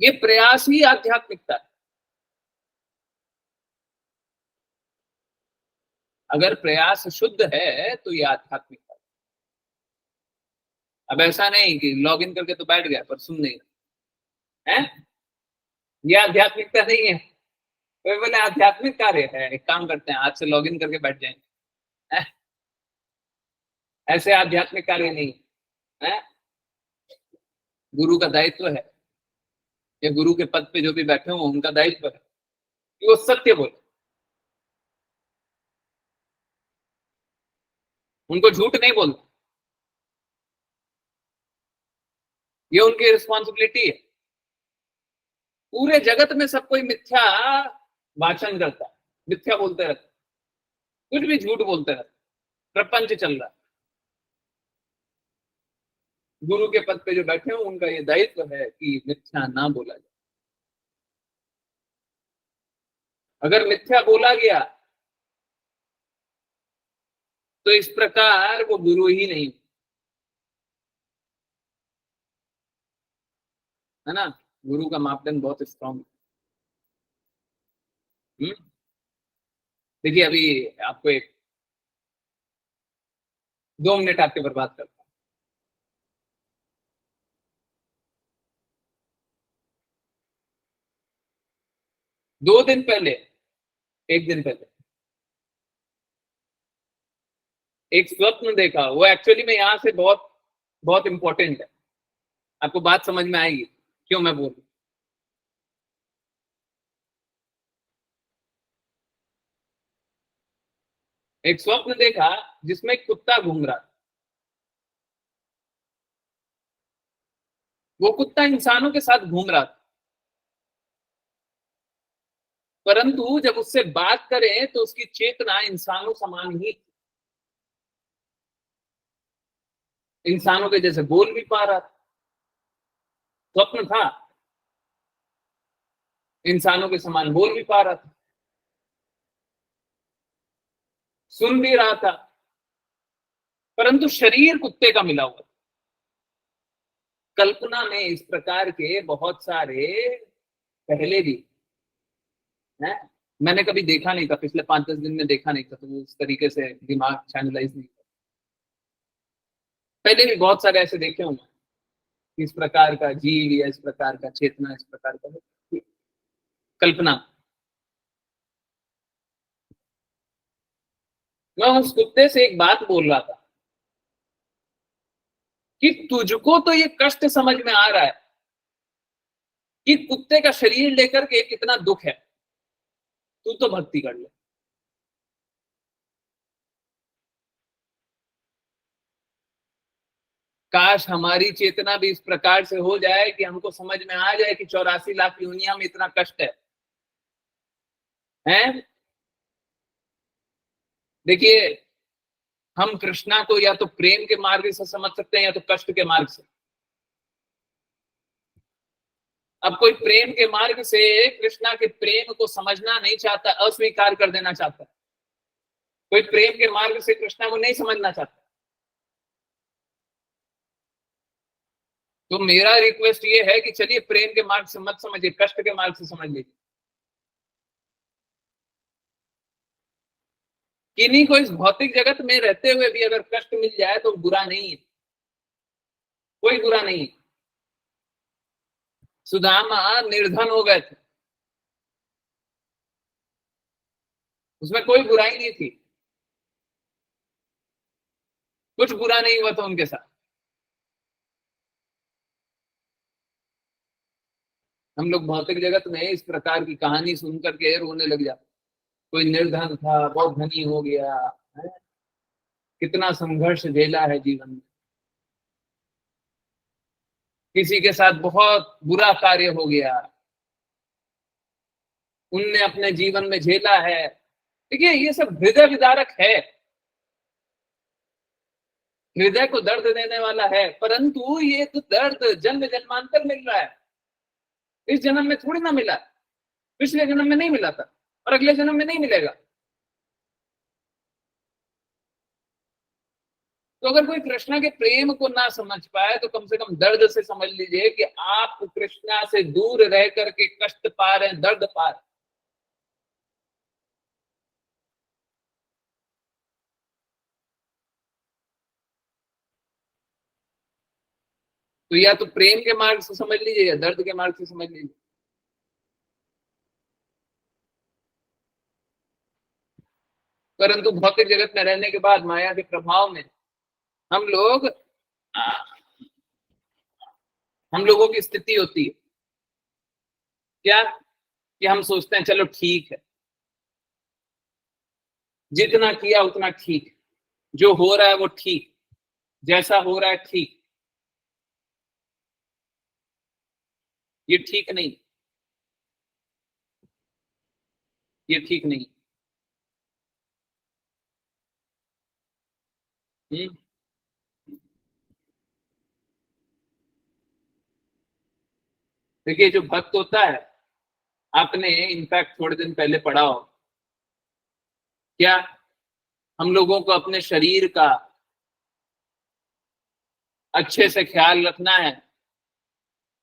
ये प्रयास ही आध्यात्मिकता है। अगर प्रयास शुद्ध है तो ये आध्यात्मिकता है। अब ऐसा नहीं कि लॉग इन करके तो बैठ गया पर सुन नहीं है, ये आध्यात्मिकता नहीं है। कोई बोले आध्यात्मिक कार्य है, एक काम करते हैं आज से लॉग इन करके बैठ जाएंगे, ऐसे आध्यात्मिक कार्य नहीं है। गुरु का दायित्व है, या गुरु के पद पे जो भी बैठे हो उनका दायित्व है कि वो सत्य बोले, उनको झूठ नहीं बोलना, ये उनकी रिस्पॉन्सिबिलिटी है। पूरे जगत में सब कोई मिथ्या भाषण करता है, मिथ्या बोलते रहते, कुछ भी झूठ बोलते रहते, प्रपंच चल रहा है। गुरु के पद पे जो बैठे हो उनका ये दायित्व है कि मिथ्या ना बोला जाए। अगर मिथ्या बोला गया तो इस प्रकार वो गुरु ही नहीं है ना। गुरु का मापदंड बहुत स्ट्रॉन्ग है। देखिए अभी आपको एक 2 मिनट आपके बर्बाद करता हूं। 2 दिन पहले, 1 दिन पहले एक स्वप्न देखा, वो एक्चुअली में यहां से बहुत बहुत इंपॉर्टेंट है, आपको बात समझ में आएगी क्यों मैं बोल रहा हूं। एक स्वप्न देखा जिसमें एक कुत्ता घूम रहा था। वो कुत्ता इंसानों के साथ घूम रहा था, परंतु जब उससे बात करें तो उसकी चेतना इंसानों समान ही, इंसानों के जैसे बोल भी पा रहा था। स्वप्न था, इंसानों के समान बोल भी पा रहा था, सुन भी रहा था, परंतु शरीर कुत्ते का मिला हुआ था। कल्पना में इस प्रकार के बहुत सारे पहले भी है, मैंने कभी देखा नहीं था, पिछले 5-10 दिन में देखा नहीं था, तो उस तरीके से दिमाग चैनलाइज नहीं था। पहले भी बहुत सारे ऐसे देखे होंगे, इस प्रकार का जीव या इस प्रकार का चेतना, इस प्रकार का कल्पना। मैं उस कुत्ते से एक बात बोल रहा था कि तुझको तो ये कष्ट समझ में आ रहा है कि कुत्ते का शरीर लेकर के कितना दुख है, तू तो भक्ति कर ले। काश हमारी चेतना भी इस प्रकार से हो जाए कि हमको समझ में आ जाए कि 84 लाख योनिया में इतना कष्ट है, हैं? देखिए, हम कृष्णा को या तो प्रेम के मार्ग से समझ सकते हैं या तो कष्ट के मार्ग से। अब कोई प्रेम के मार्ग से कृष्णा के प्रेम को समझना नहीं चाहता, अस्वीकार कर देना चाहता, कोई प्रेम के मार्ग से कृष्णा को नहीं समझना चाहता, तो मेरा रिक्वेस्ट ये है कि चलिए प्रेम के मार्ग से मत समझिए, कष्ट के मार्ग से समझ लीजिए। किन्हीं को इस भौतिक जगत में रहते हुए भी अगर कष्ट मिल जाए तो बुरा नहीं है, कोई बुरा नहीं है। सुदामा निर्धन हो गए थे, उसमें कोई बुराई नहीं थी, कुछ बुरा नहीं हुआ था उनके साथ। हम लोग भौतिक जगत में इस प्रकार की कहानी सुन करके रोने लग जाते, कोई निर्धन था बहुत धनी हो गया है? कितना संघर्ष झेला है जीवन में, किसी के साथ बहुत बुरा कार्य हो गया, उनने अपने जीवन में झेला है। देखिए ये सब हृदय विदारक है, हृदय को दर्द देने वाला है, परंतु ये तो दर्द जन्म जन्मांतर मिल रहा है, इस जन्म में थोड़ी ना मिला, पिछले जन्म में नहीं मिला था और अगले जन्म में नहीं मिलेगा। तो अगर कोई कृष्णा के प्रेम को ना समझ पाए तो कम से कम दर्द से समझ लीजिए कि आप कृष्णा से दूर रह करके कष्ट पा रहे हैं, दर्द पा रहे हैं। तो या तो प्रेम के मार्ग से समझ लीजिए या दर्द के मार्ग से समझ लीजिए। परंतु भौतिक जगत में रहने के बाद माया के प्रभाव में हम लोग हम लोगों की स्थिति होती है क्या कि हम सोचते हैं चलो ठीक है, जितना किया उतना ठीक, जो हो रहा है वो ठीक, जैसा हो रहा है ठीक। ये ठीक नहीं, ये ठीक नहीं। हम्म देखिए जो भक्त होता है, आपने इनफैक्ट थोड़े दिन पहले पढ़ा हो क्या, हम लोगों को अपने शरीर का अच्छे से ख्याल रखना है,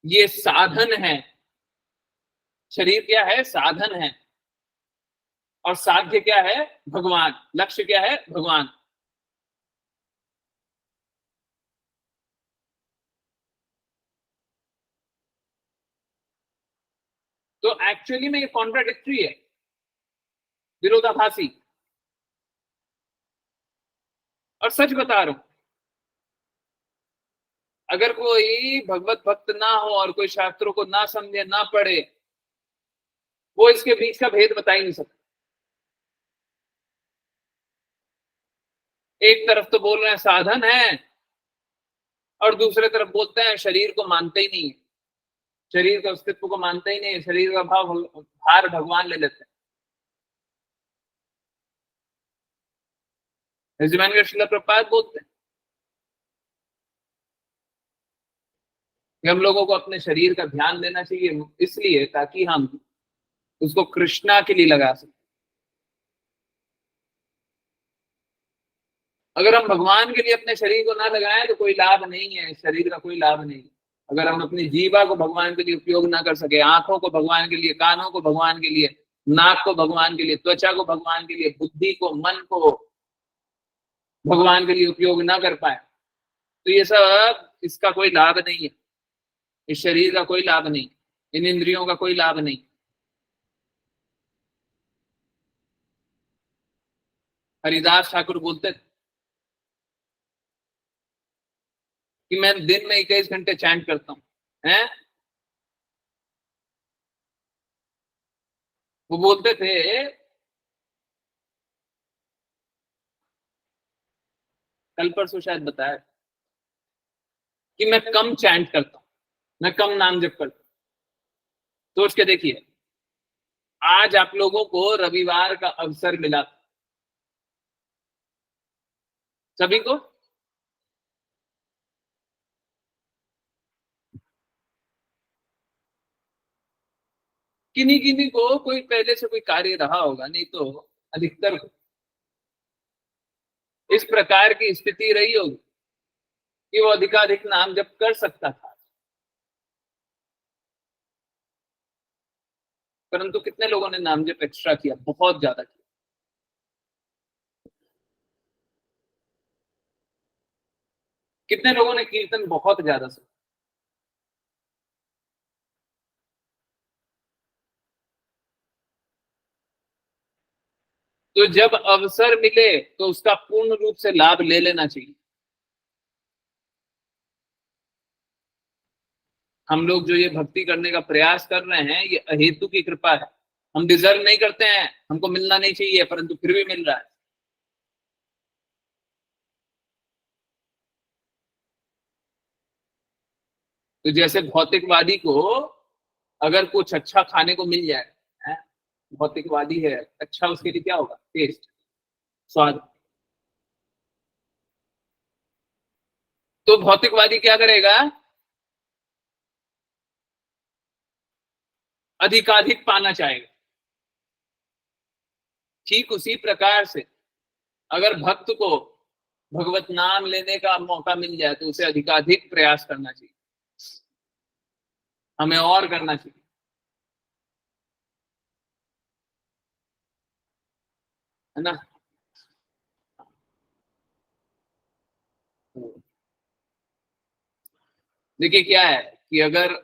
ये साधन है। शरीर क्या है? साधन है। और साध्य क्या है? भगवान। लक्ष्य क्या है? भगवान। तो एक्चुअली में ये कॉन्ट्राडिक्टरी है, विरोधाभासी। और सच बता रहा हूं, अगर कोई भगवत भक्त ना हो और कोई शास्त्रों को ना समझे ना पढ़े, वो इसके बीच का भेद बता ही नहीं सकता। एक तरफ तो बोल रहे हैं साधन है और दूसरे तरफ बोलते हैं शरीर को मानते ही नहीं है, शरीर के अस्तित्व को मानते ही नहीं है, शरीर का भार भगवान ले लेते हैं। श्रील प्रपात बोलते हैं कि हम लोगों को अपने शरीर का ध्यान देना चाहिए, इसलिए ताकि हम उसको कृष्णा के लिए लगा सकें। अगर हम भगवान के लिए अपने शरीर को ना लगाएं तो कोई लाभ नहीं है, शरीर का कोई लाभ नहीं। अगर हम अपनी जीवा को भगवान के लिए उपयोग ना कर सके, आंखों को भगवान के लिए, कानों को भगवान के लिए, नाक को भगवान के लिए, त्वचा को भगवान के लिए, बुद्धि को, मन को भगवान के लिए उपयोग ना कर पाए, तो ये सब इसका कोई लाभ नहीं है, इस शरीर का कोई लाभ नहीं, इन इंद्रियों का कोई लाभ नहीं। हरिदास ठाकुर बोलते थे कि मैं दिन में 21 घंटे चैंट करता हूँ, हैं? वो बोलते थे, कल परसों शायद बताया, कि मैं कम चैंट करता हूं, मैं कम नाम जप करता हूं। सोच के देखिए, आज आप लोगों को रविवार का अवसर मिला था, सभी को। किन्हीं किन्हीं को कोई पहले से कोई कार्य रहा होगा, नहीं तो अधिकतर को इस प्रकार की स्थिति रही होगी कि वो अधिकाधिक नाम जप कर सकता था। परंतु कितने लोगों ने नाम जप एक्स्ट्रा किया? बहुत ज्यादा किया। कितने लोगों ने कीर्तन बहुत ज्यादा सुना? तो जब अवसर मिले तो उसका पूर्ण रूप से लाभ ले लेना चाहिए। हम लोग जो ये भक्ति करने का प्रयास कर रहे हैं, ये अहेतु की कृपा है। हम डिजर्व नहीं करते हैं, हमको मिलना नहीं चाहिए, परंतु फिर भी मिल रहा है। तो जैसे भौतिकवादी को अगर कुछ अच्छा खाने को मिल जाए, है? भौतिकवादी है, अच्छा उसके लिए क्या होगा? टेस्ट, स्वाद। तो भौतिकवादी क्या करेगा? अधिकाधिक पाना चाहेगा। ठीक उसी प्रकार से अगर भक्त को भगवत नाम लेने का मौका मिल जाए तो उसे अधिकाधिक प्रयास करना चाहिए, हमें और करना चाहिए, है ना। देखिए क्या है कि अगर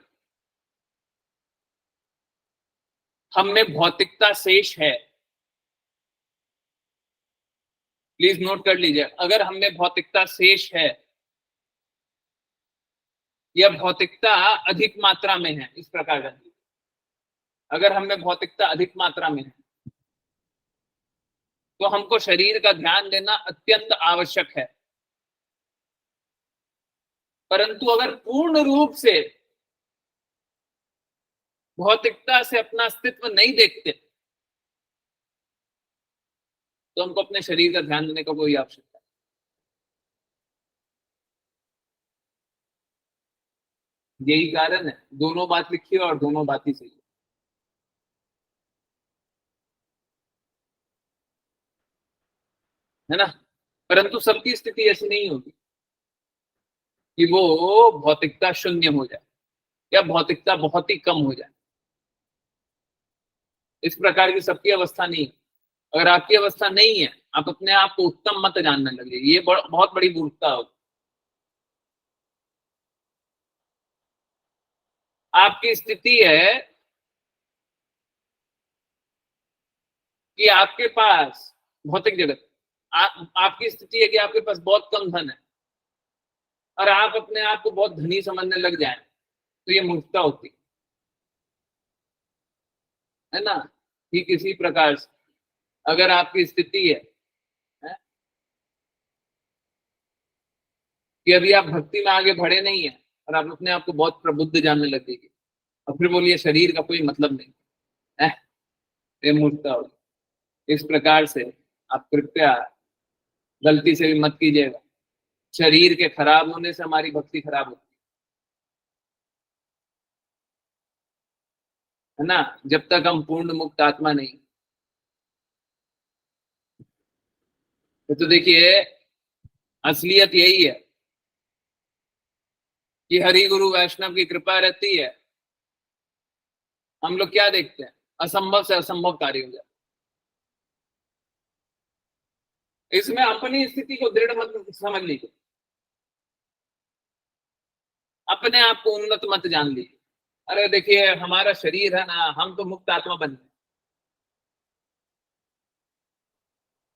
हम में भौतिकता शेष है, प्लीज नोट कर लीजिए, अगर हम में भौतिकता शेष है या भौतिकता अधिक मात्रा में है, इस प्रकार का, अगर हम में भौतिकता अधिक मात्रा में है तो हमको शरीर का ध्यान देना अत्यंत आवश्यक है। परंतु अगर पूर्ण रूप से भौतिकता से अपना अस्तित्व नहीं देखते तो हमको अपने शरीर का ध्यान देने का कोई आवश्यकता नहीं। यही कारण है, दोनों बात लिखी है और दोनों बात ही सही है ना। परंतु सबकी स्थिति ऐसी नहीं होगी कि वो भौतिकता शून्य हो जाए या भौतिकता बहुत ही कम हो जाए। इस प्रकार की सबकी अवस्था नहीं है। अगर आपकी अवस्था नहीं है, आप अपने आप को उत्तम मत जानने लगे, ये बहुत बड़ी मूर्खता होगी। आपकी स्थिति है कि आपके पास भौतिक जगत, आपकी स्थिति है कि आपके पास बहुत कम धन है और आप अपने आप को बहुत धनी समझने लग जाए, तो ये मूर्खता होती है ना। ठीक इसी प्रकार से अगर आपकी स्थिति है कि अभी आप भक्ति में आगे बढ़े नहीं है और आप अपने आप को बहुत प्रबुद्ध जानने लगेंगे और फिर बोलिए शरीर का कोई मतलब नहीं है, ये मूर्खता होगी। इस प्रकार से आप कृपया गलती से भी मत कीजिएगा। शरीर के खराब होने से हमारी भक्ति खराब होती है ना, जब तक हम पूर्ण मुक्त आत्मा नहीं। तो देखिए असलियत यही है कि हरि गुरु वैष्णव की कृपा रहती है, हम लोग क्या देखते हैं? असंभव से असंभव कार्य हो जाता है। इसमें अपनी स्थिति को दृढ़ मत समझ लीजिए, अपने आप को उन्नत मत जान लीजिए। अरे देखिए हमारा शरीर है ना, हम तो मुक्त आत्मा बन गए।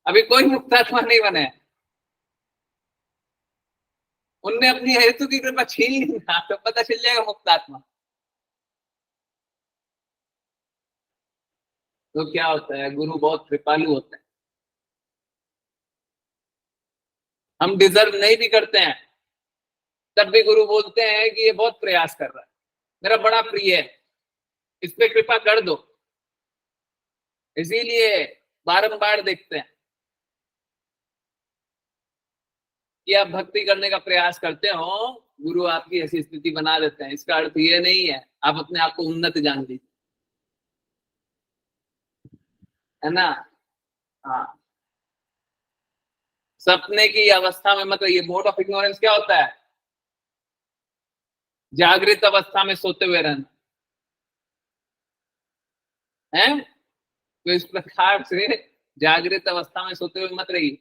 अभी कोई मुक्त आत्मा नहीं बने हैं। उनने अपनी हेतु की कृपा छीन ली ना, तो पता चल जाएगा मुक्त आत्मा। तो क्या होता है, गुरु बहुत कृपालु होते हैं। हम डिजर्व नहीं भी करते हैं तब भी गुरु बोलते हैं कि ये बहुत प्रयास कर रहा है, मेरा बड़ा प्रिय है, इस पे कृपा कर दो। इसीलिए बारंबार देखते हैं कि आप भक्ति करने का प्रयास करते हो, गुरु आपकी ऐसी स्थिति बना देते हैं। इसका अर्थ ये नहीं है आप अपने आप को उन्नत जान लीजिए, है ना। हाँ, सपने की अवस्था में मतलब ये मोड ऑफ इग्नोरेंस क्या होता है? जागृत अवस्था में सोते हुए रहना है। तो इस प्रकार से जागृत अवस्था में सोते हुए मत रहिए।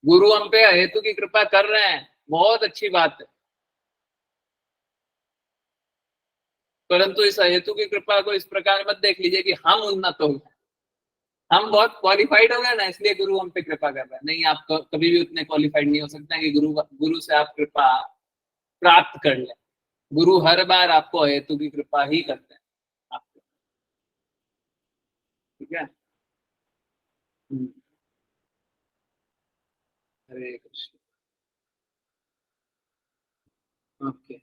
गुरु हम पे हेतु की कृपा कर रहे हैं, बहुत अच्छी बात है, परंतु इस हेतु की कृपा को इस प्रकार मत देख लीजिए कि हम उन्नत हो गए, हम बहुत क्वालिफाइड हो गए ना इसलिए गुरु हम पे कृपा कर रहे हैं। नहीं, आप कभी भी उतने क्वालिफाइड नहीं हो सकते हैं कि गुरु से आप कृपा प्राप्त कर लें। गुरु हर बार आपको हेतु की कृपा ही करते हैं आपको, ठीक है। हरे कृष्ण। ओके,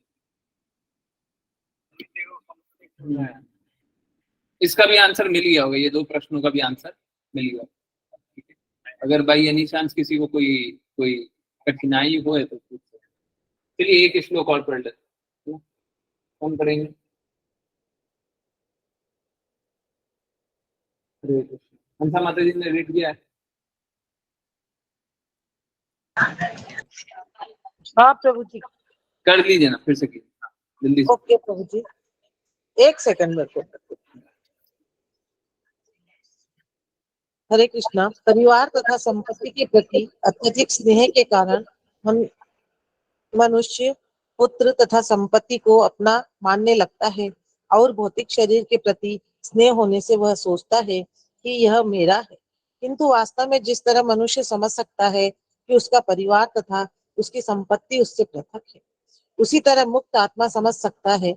इसका भी आंसर मिल गया होगा, ये दो प्रश्नों का भी आंसर मिल गया, ठीक है। अगर बाई एनी चांस किसी को कोई कोई कठिनाई हो तो पूछ सकते। चलिए एक श्लोक और पढ़ लेते हैं, कौन पढ़ेंगे? हरे कृष्ण। हंसा माता जी ने रीड किया है? हाँ प्रभु जी। कर लीजिए ना, फिर से कीजिए, हाँ, जल्दी से। ओके प्रभु जी, एक सेकंड मेरे को। हरे कृष्णा। परिवार तथा संपत्ति के प्रति अत्यधिक स्नेह के कारण हम मनुष्य पुत्र तथा संपत्ति को अपना मानने लगता है और भौतिक शरीर के प्रति स्नेह होने से वह सोचता है कि यह मेरा है। किंतु वास्तव में जिस तरह मनुष्य समझ सकता है कि उसका परिवार तथा उसकी संपत्ति उससे पृथक है, उसी तरह मुक्त आत्मा समझ सकता है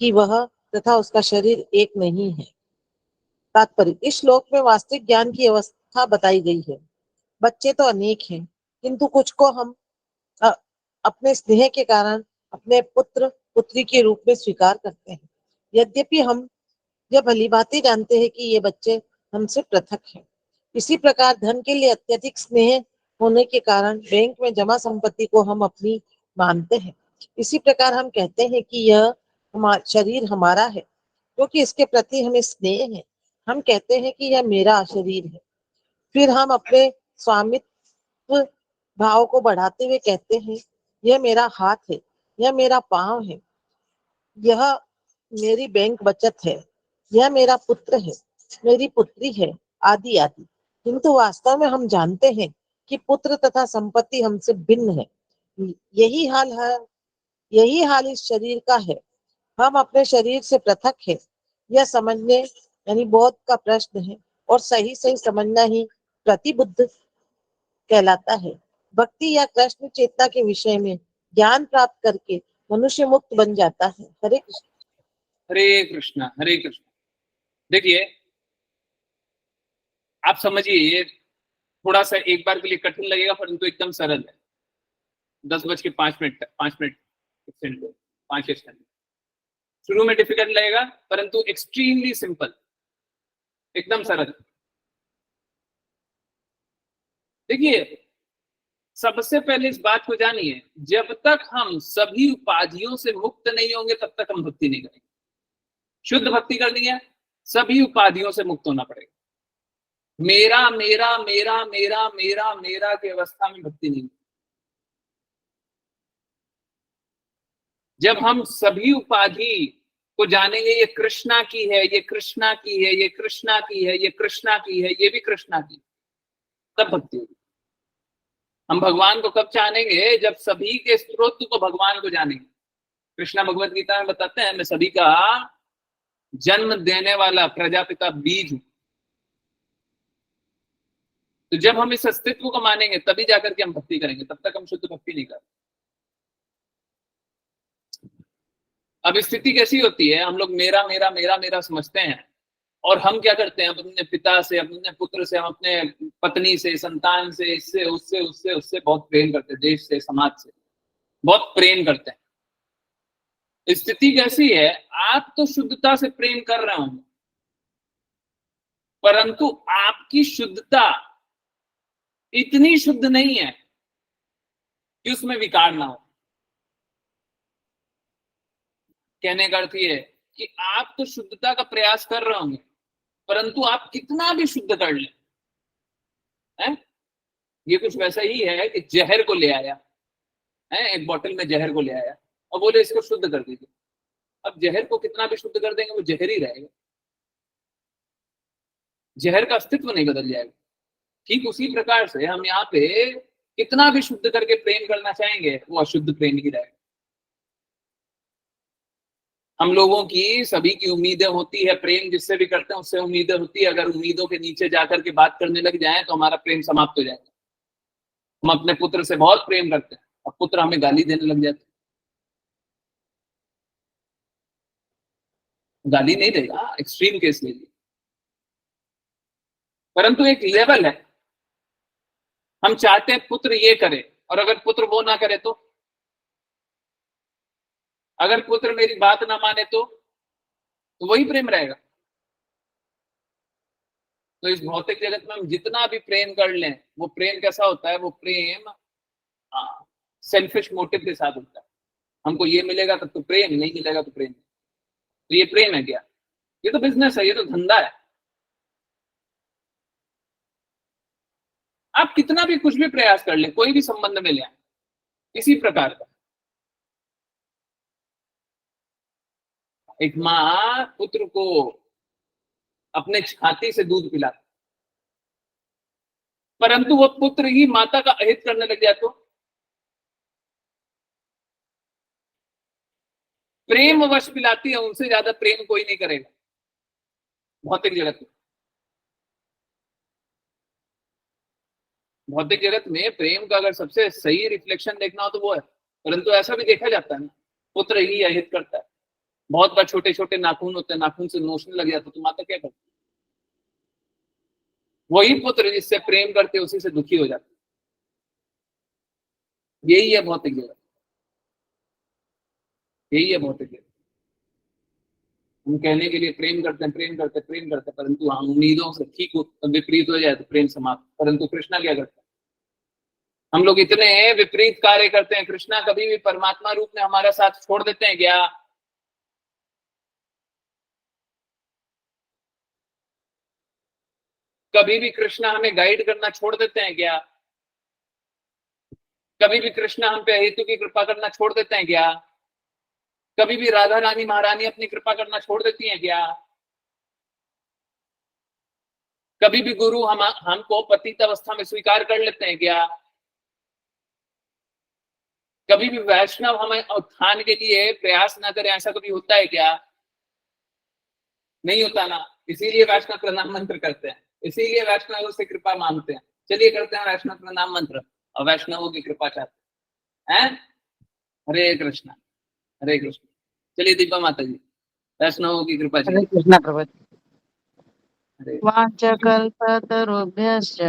कि वह तथा उसका शरीर एक नहीं है। तात्पर्य, इस श्लोक में वास्तविक ज्ञान की अवस्था बताई गई है। बच्चे तो अनेक हैं, किंतु कुछ को हम अ, अपने स्नेह के कारण अपने पुत्र पुत्री के रूप में स्वीकार करते हैं, यद्यपि हम यह भली भांति जानते हैं कि ये बच्चे हमसे पृथक हैं। इसी प्रकार धन के लिए अत्यधिक स्नेह होने के कारण बैंक में जमा संपत्ति को हम अपनी मानते हैं। इसी प्रकार हम कहते हैं कि यह शरीर हमारा है क्योंकि इसके प्रति हमें स्नेह है। हम कहते हैं कि यह मेरा शरीर है, फिर हम अपने स्वामित्व भाव को बढ़ाते हुए कहते हैं यह मेरा हाथ है, यह मेरा पांव है, यह मेरी बैंक बचत है, यह मेरा पुत्र है, मेरी पुत्री है, आदि आदि। किंतु वास्तव में हम जानते हैं कि पुत्र तथा संपत्ति हमसे भिन्न है। यही हाल है, यही हाल इस शरीर का है। हम अपने शरीर से पृथक है, यह समझने यानी बोध का प्रश्न है, और सही सही समझना ही प्रतिबुद्ध कहलाता है। भक्ति या कृष्ण चेतना के विषय में ज्ञान प्राप्त करके मनुष्य मुक्त बन जाता है। हरे कृष्ण। हरे कृष्णा, हरे कृष्णा। देखिए, आप समझिए, ये थोड़ा सा एक बार के लिए कठिन लगेगा परंतु एकदम सरल है। 10:05 5 मिनट, 5 शुरू में डिफिकल्ट लगेगा परंतु एक्सट्रीमली सिंपल, एकदम सरल। देखिए, सबसे पहले इस बात को जानिए, जब तक हम सभी उपाधियों से मुक्त नहीं होंगे तब तक हम भक्ति नहीं करेंगे। शुद्ध भक्ति करनी है, सभी उपाधियों से मुक्त होना पड़ेगा। मेरा मेरा मेरा मेरा मेरा मेरा की अवस्था में भक्ति नहीं। जब हम सभी उपाधि को जानेंगे, ये कृष्णा की है, ये कृष्णा की है, ये कृष्णा की है, ये कृष्णा की है, ये भी कृष्णा की, तब भक्ति होगी। हम भगवान को कब जानेंगे? जब सभी के स्रोत को भगवान को जानेंगे। कृष्णा भगवत गीता में बताते हैं, मैं सभी का जन्म देने वाला प्रजापिता बीज हूं। तो जब हम इस अस्तित्व को मानेंगे तभी जाकर के हम भक्ति करेंगे, तब तक हम शुद्ध भक्ति नहीं करेंगे। अब स्थिति कैसी होती है, हम लोग मेरा मेरा मेरा मेरा समझते हैं, और हम क्या करते हैं, अपने पिता से, अपने पुत्र से, हम अपने पत्नी से, संतान से, इससे उससे उससे उससे बहुत प्रेम करते हैं, देश से, समाज से बहुत प्रेम करते हैं। स्थिति कैसी है, आप तो शुद्धता से प्रेम कर रहे होंगे, परंतु आपकी शुद्धता इतनी शुद्ध नहीं है कि उसमें विकार ना हो। कहने का अर्थ ये है कि आप तो शुद्धता का प्रयास कर रहे होंगे, परंतु आप कितना भी शुद्ध कर लें, है? ये कुछ वैसा ही है कि जहर को ले आया है, एक बोतल में जहर को ले आया और बोले इसको शुद्ध कर दीजिए। अब जहर को कितना भी शुद्ध कर देंगे वो जहर ही रहेगा, जहर का अस्तित्व नहीं बदल जाएगा। ठीक उसी प्रकार से हम यहाँ पे कितना भी शुद्ध करके प्रेम करना चाहेंगे वो अशुद्ध प्रेम ही रहेगा। हम लोगों की सभी की उम्मीदें होती है, प्रेम जिससे भी करते हैं उससे उम्मीदें होती है। अगर उम्मीदों के नीचे जाकर के बात करने लग जाए तो हमारा प्रेम समाप्त हो जाएगा। हम अपने पुत्र से बहुत प्रेम करते हैं और पुत्र हमें गाली देने लग जाते हैं। गाली नहीं देगा, एक्सट्रीम केस ले लीजिए, परंतु एक लेवल है। हम चाहते हैं पुत्र ये करे, और अगर पुत्र वो ना करे तो, अगर पुत्र मेरी बात ना माने तो वही प्रेम रहेगा। तो इस भौतिक जगत में हम जितना भी प्रेम कर लें, वो प्रेम कैसा होता है, वो प्रेम सेल्फिश मोटिव के साथ होता है। हमको ये मिलेगा तब तो प्रेम, नहीं मिलेगा तो प्रेम। तो ये प्रेम है क्या? ये तो बिजनेस है, ये तो धंधा है। आप कितना भी कुछ भी प्रयास कर लें, कोई भी संबंध में ले आए, इसी प्रकार का। एक माँ पुत्र को अपने छाती से दूध पिलाती, परंतु वो पुत्र ही माता का अहित करने लग जाए तो प्रेम वश पिलाती है, उनसे ज्यादा प्रेम कोई नहीं करेगा भौतिक जगत में। भौतिक जगत में प्रेम का अगर सबसे सही रिफ्लेक्शन देखना हो तो वो है, परंतु ऐसा भी देखा जाता है ना, पुत्र ही अहित करता है। बहुत बार छोटे छोटे नाखून होते हैं, नाखून से नोचने लग जाता है तो माता क्या करती है? वही पुत्र जिससे प्रेम करते उसी से दुखी हो जाते। यही है भौतिक जगत, यही है भौतिक जगत। हम कहने के लिए प्रेम करते हैं, प्रेम करते हैं, प्रेम करते हैं, परंतु हम उम्मीदों से ठीक विपरीत हो जाए तो प्रेम समाप्त। परंतु कृष्णा क्या करते हैं? हम लोग इतने विपरीत कार्य करते हैं, कृष्णा कभी भी परमात्मा रूप में हमारा साथ छोड़ देते हैं क्या? कभी भी कृष्णा हमें गाइड करना छोड़ देते हैं क्या? कभी भी कृष्णा हम पे हेतु की कृपा करना छोड़ देते हैं क्या? कभी भी राधा रानी महारानी अपनी कृपा करना छोड़ देती हैं क्या? कभी भी गुरु हमको पतित अवस्था में स्वीकार कर लेते हैं क्या? कभी भी वैष्णव हमें उत्थान के लिए प्रयास ना करें, ऐसा कभी होता है क्या? नहीं होता ना। इसीलिए वैष्णव प्रणाम मंत्र करते हैं, इसीलिए वैष्णवों से कृपा मांगते हैं। चलिए करते हैं वैष्णव प्रणाम मंत्र और वैष्णवों की कृपा चाहते हैं। हरे कृष्णा, हरे कृष्णा। चलिए दीपा माता जी, वैष्णवों की कृपा चाहिए। हरे कृष्णा प्रभु। हरे वाञ्छकल्पतरुभ्यश्च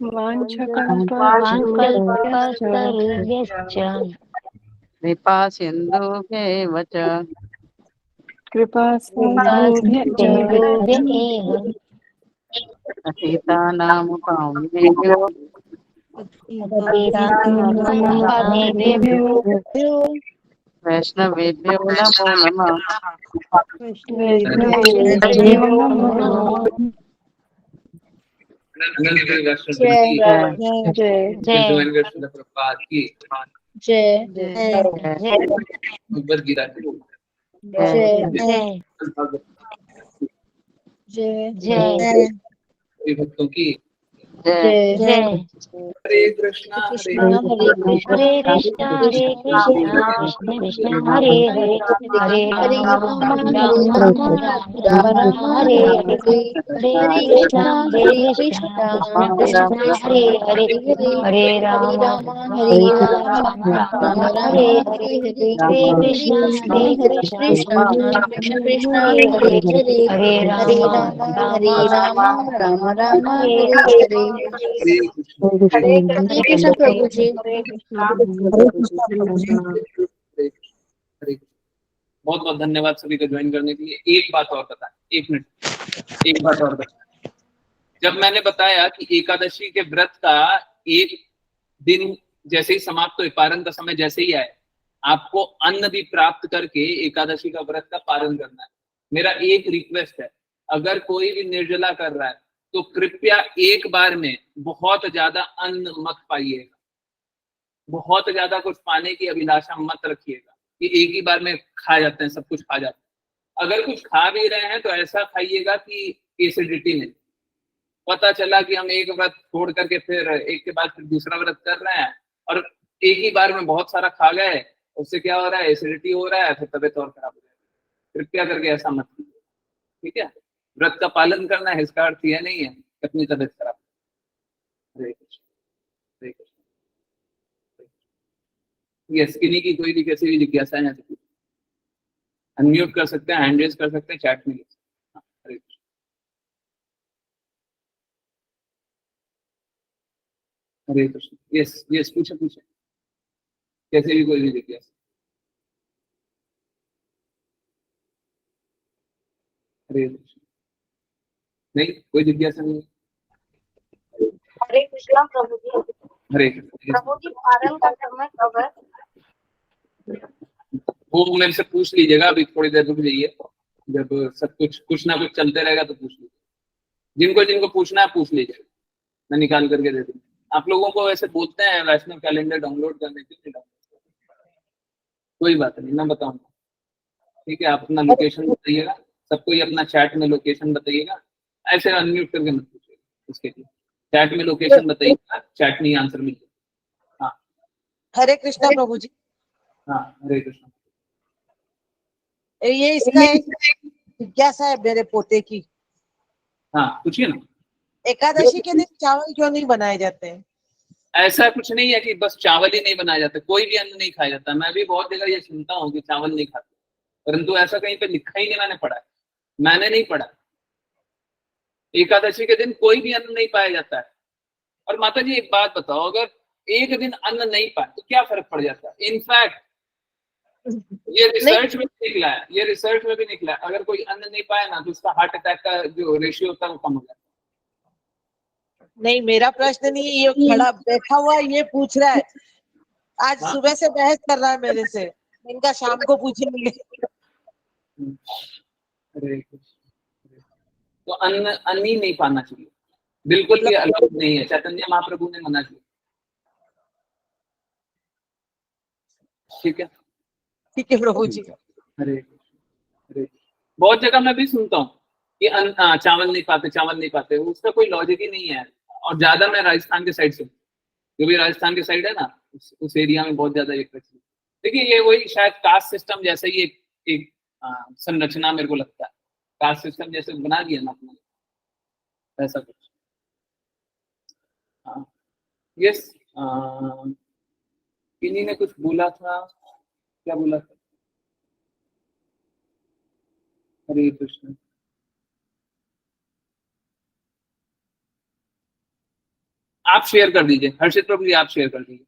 वाञ्छकल्पतरुभ्यश्च कृपा सिन्धुभ्येव च कृपा सिन्धुभ्य एव पतितानामुपाम्येयो पतितानां वैष्णवेभ्यो नमो नमः। अनंत वैष्णव जय की जय जय वैष्णव प्रपात की जय भगवद गीता की जय जय जय भक्तों की जय हरे कृष्णा हरे कृष्णा हरे कृष्णा कृष्ण कृष्ण कृष्ण कृष्ण हरे हरे हरे राम राम राम हरे हरे हरे कृष्णा कृष्ण कृष्ण हरे हरे हरे राम राम हरे हरे हरे कृष्णा कृष्ण कृष्ण हरे हरे हरे राम राम हरे हरे हरे कृष्ण हरे कृष्ण प्रभु जी। हरे कृष्ण हरे कृष्ण। बहुत बहुत धन्यवाद सभी को ज्वाइन करने के लिए। एक बात और बता, 1 मिनट, एक बात और बता। जब मैंने बताया कि एकादशी के व्रत का एक दिन जैसे ही समाप्त हो, पारण का समय जैसे ही आए, आपको अन्न भी प्राप्त करके एकादशी का व्रत का पालन करना है। मेरा एक रिक्वेस्ट है, अगर कोई भी निर्जला कर रहा है तो कृपया एक बार में बहुत ज्यादा अन्न मत पाइएगा, बहुत ज्यादा कुछ पाने की अभिलाषा मत रखिएगा कि एक ही बार में खा जाते हैं, सब कुछ खा जाते हैं। अगर कुछ खा भी रहे हैं तो ऐसा खाइएगा कि एसिडिटी नहीं। पता चला कि हम एक व्रत छोड़ करके फिर एक के बाद फिर दूसरा व्रत कर रहे हैं और एक ही बार में बहुत सारा खा गए, उससे क्या हो रहा है, एसिडिटी हो रहा है, फिर तबीयत और खराब हो जाएगी। कृपया करके ऐसा मत कीजिए, ठीक है। व्रत का पालन करना है, इसका अर्थ यह नहीं है कि अपनी तबीयत खराब। हरे कृष्ण हरे कृष्ण। यस, किन्हीं की कोई भी कैसी भी जिज्ञासा है तो अनम्यूट कर सकते हैं, हैंड रेज कर सकते हैं, चैट में लिख सकते हैं। हरे कृष्ण हरे कृष्ण। यस यस, पूछे पूछे, कैसे भी कोई भी जिज्ञासा। हरे कृष्ण। नहीं, कोई जिज्ञासा नहीं। हरे कृष्णा प्रभु जी। हरे कृष्ण। प्रभु जी पारण का समय कब है? वो मेरे से पूछ लीजिएगा, अभी थोड़ी देर रुक जाइए, जब सब कुछ ना कुछ चलते रहेगा तो पूछ लीजिए। जिनको जिनको पूछना है पूछ लीजिए, मैं निकाल करके दे दूंगा। आप लोगों को वैसे बोलते हैं वैष्णव कैलेंडर डाउनलोड करने के लिए, कोई बात नहीं, मैं बताऊंगा, ठीक है। आप अपना लोकेशन बताइएगा, सबको ही अपना चैट में लोकेशन बताइएगा, ऐसे अनम्यूट करके मत पूछिएगा। उसके लिए चैट में लोकेशन बताइएगा, चैट में आंसर मिलेगा। हाँ हरे कृष्णा प्रभु जी। हाँ, हरे कृष्ण। ये इसका एक जिज्ञासा है मेरे पोते की। हाँ पूछिए ना। एकादशी के दिन चावल क्यों नहीं बनाए जाते हैं? ऐसा कुछ नहीं है कि बस चावल ही नहीं बनाया जाता, कोई भी अन्न नहीं खाया जाता। मैं भी बहुत जगह ये सुनता हूँ कि चावल नहीं खाते, परंतु ऐसा कहीं पे लिखा ही नहीं, मैंने पढ़ा है, मैंने नहीं पढ़ा। एकादशी के दिन कोई भी अन्न नहीं पाया जाता है। और माता जी एक बात बताओ, अगर एक दिन अन्न नहीं पाए तो क्या फर्क पड़ जाता है? इनफैक्ट ये रिसर्च में भी निकला है, ये रिसर्च में भी निकला है, अगर कोई अन्न नहीं पाए ना तो उसका हार्ट अटैक का जो रेशियो होता है वो कम हो जाता है। नहीं, मेरा प्रश्न नहीं, ये खड़ा बैठा हुआ ये पूछ रहा है। आज सुबह से बहस कर रहा है मेरे से, इनका शाम को पूछेंगे। अरे तो अन्न अन्न ही नहीं पाना चाहिए, बिल्कुल भी अलाउड नहीं है, चैतन्य महाप्रभु ने मना किया, ठीक है। ठीक है प्रभु जी। हरे हरे। बहुत जगह मैं भी सुनता हूँ कि चावल नहीं पाते, चावल नहीं पाते, उसका कोई लॉजिक ही नहीं है। और ज्यादा मैं राजस्थान के साइड से, जो भी राजस्थान के साइड है ना, उस एरिया में बहुत ज्यादा ये प्रचलित। देखिए ये वही शायद कास्ट सिस्टम जैसा ही एक संरचना मेरे को लगता है, कास्ट सिस्टम जैसे बना दिया ना अपने, ऐसा कुछ। हाँ यस, किन्हीं ने कुछ बोला था, क्या बोला था? हरे कृष्ण। आप शेयर कर दीजिए, हर्षित प्रभु जी आप शेयर कर दीजिए।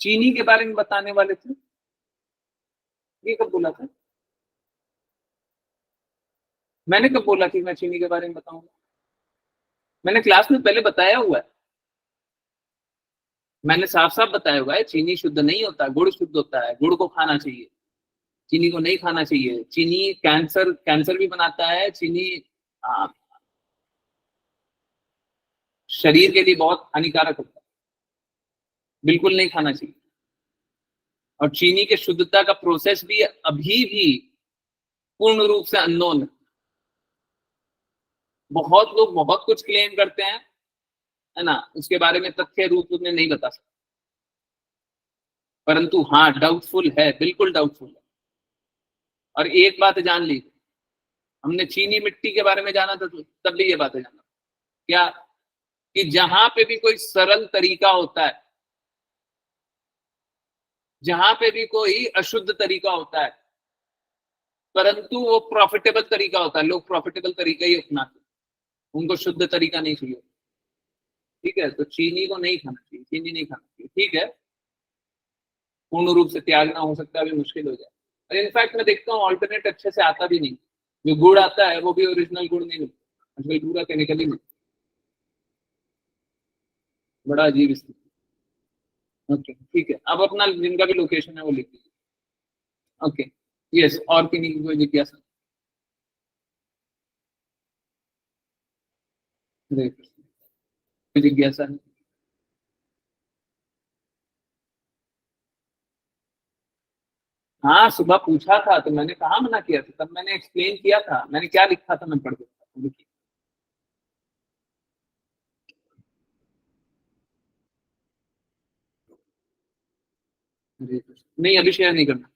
चीनी के बारे में बताने वाले थे, ये कब बोला था? मैंने कब बोला कि मैं चीनी के बारे में बताऊंगा? मैंने क्लास में पहले बताया हुआ है, मैंने साफ साफ बताया हुआ है, चीनी शुद्ध नहीं होता, गुड़ शुद्ध होता है, गुड़ को खाना चाहिए, चीनी को नहीं खाना चाहिए। चीनी कैंसर भी बनाता है, चीनी शरीर के लिए बहुत हानिकारक होता है, बिल्कुल नहीं खाना चाहिए। और चीनी के शुद्धता का प्रोसेस भी अभी भी पूर्ण रूप से अननोन है। बहुत लोग बहुत कुछ क्लेम करते हैं, है ना, उसके बारे में तथ्य रूप में नहीं बता सकते, परंतु हाँ डाउटफुल है, बिल्कुल डाउटफुल है। और एक बात जान ली, हमने चीनी मिट्टी के बारे में जाना था तब भी ये बातें जाना, क्या कि जहां पे भी कोई सरल तरीका होता है, जहां पे भी कोई अशुद्ध तरीका होता है, परंतु वो प्रॉफिटेबल तरीका होता है, लोग प्रॉफिटेबल तरीका ही अपनाते हैं, उनको शुद्ध तरीका नहीं चाहिए। ठीक है, तो चीनी को नहीं खाना चाहिए, चीनी नहीं खाना चाहिए, ठीक है, पूर्ण रूप से त्यागना हो सकता है अभी मुश्किल हो जाए। और इनफैक्ट मैं देखता हूँ ऑल्टरनेट अच्छे से आता भी नहीं, जो गुड़ आता है वो भी ओरिजिनल गुड़ नहीं मिलता, आजकल पूरा केमिकली मिलता, बड़ा अजीब स्थिति। ओके ठीक है, अब अपना जिनका भी लोकेशन है वो लिख लीजिए। ओके यस, और किन्हीं की कोई जिज्ञासा? हरे कृष्ण, कोई जिज्ञासा है? हाँ सुबह पूछा था तो मैंने कहा मना किया था, तब मैंने एक्सप्लेन किया था, मैंने क्या लिखा था मैं पढ़ देता हूँ, देखिए। हरे कृष्ण, नहीं अभी शेयर नहीं करना।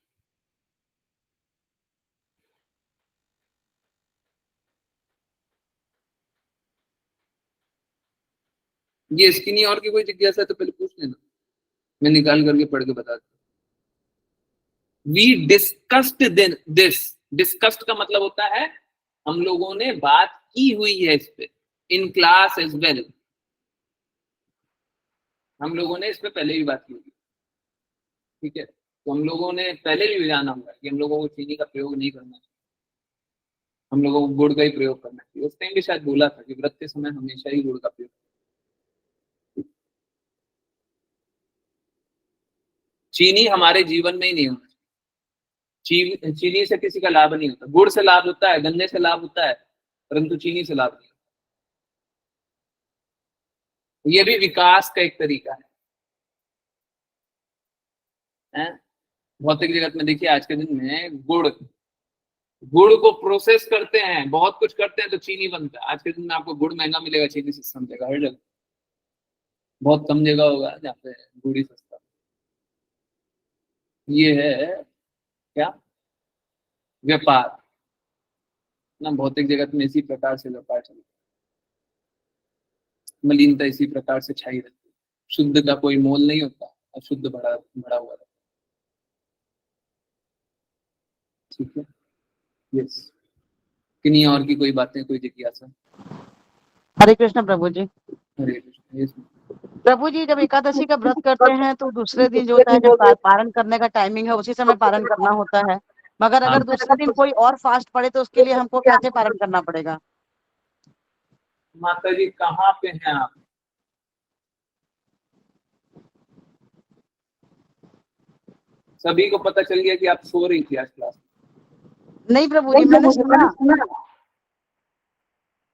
ये इसकी नहीं और की कोई जिज्ञासा है तो पहले पूछ लेना, मैं निकाल करके पढ़ के बता दूँ। वी डिस्कस्ड दिस, डिस्कस्ड का मतलब होता है हम लोगों ने बात की हुई है इस पे, इन क्लास एज वेल, हम लोगों ने इस पे पहले भी बात की हुई, ठीक है, तो हम लोगों ने पहले भी जाना होगा कि हम लोगों को चीनी का प्रयोग नहीं करना चाहिए, हम लोगों को गुड़ का ही प्रयोग करना चाहिए। उस टाइम भी शायद बोला था कि व्रत के समय हमेशा ही गुड़ का प्रयोग, चीनी हमारे जीवन में ही नहीं होना चाहिए। चीनी से किसी का लाभ नहीं होता, गुड़ से लाभ होता है, गन्ने से लाभ होता है, परंतु चीनी से लाभ नहीं होता। ये भी विकास का एक तरीका है। भौतिक जगत में देखिए आज के दिन में गुड़, गुड़ को प्रोसेस करते हैं, बहुत कुछ करते हैं तो चीनी बनता है। आज के दिन में आपको गुड़ महंगा मिलेगा, चीनी सस्ता मिलेगा हर जगह, बहुत कम जगह होगा जहाँ पे गुड़ ही सस्ता। ये है क्या, व्यापार ना, भौतिक जगत में इसी प्रकार से व्यापार चलता है, मलिनता इसी प्रकार से छाई रहती है, शुद्ध का कोई मोल नहीं होता, अशुद्ध बड़ा बड़ा हुआ रहता है। ठीक है, यस, किन्हीं और की कोई बातें, कोई जिज्ञासा? हरे कृष्ण प्रभु जी। हरे कृष्ण, यस। प्रभु जी, जब एकादशी का व्रत करते हैं तो दूसरे दिन जो होता है, जब पारण करने का टाइमिंग है उसी समय पारण करना होता है, मगर हाँ अगर दूसरे दिन कोई और फास्ट पड़े तो उसके लिए हमको कैसे पारण करना पड़ेगा? माता जी कहाँ पे हैं आप? सभी को पता चल गया कि आप सो रही थी आज क्लास में। नहीं प्रभु जी, मैंने सुना।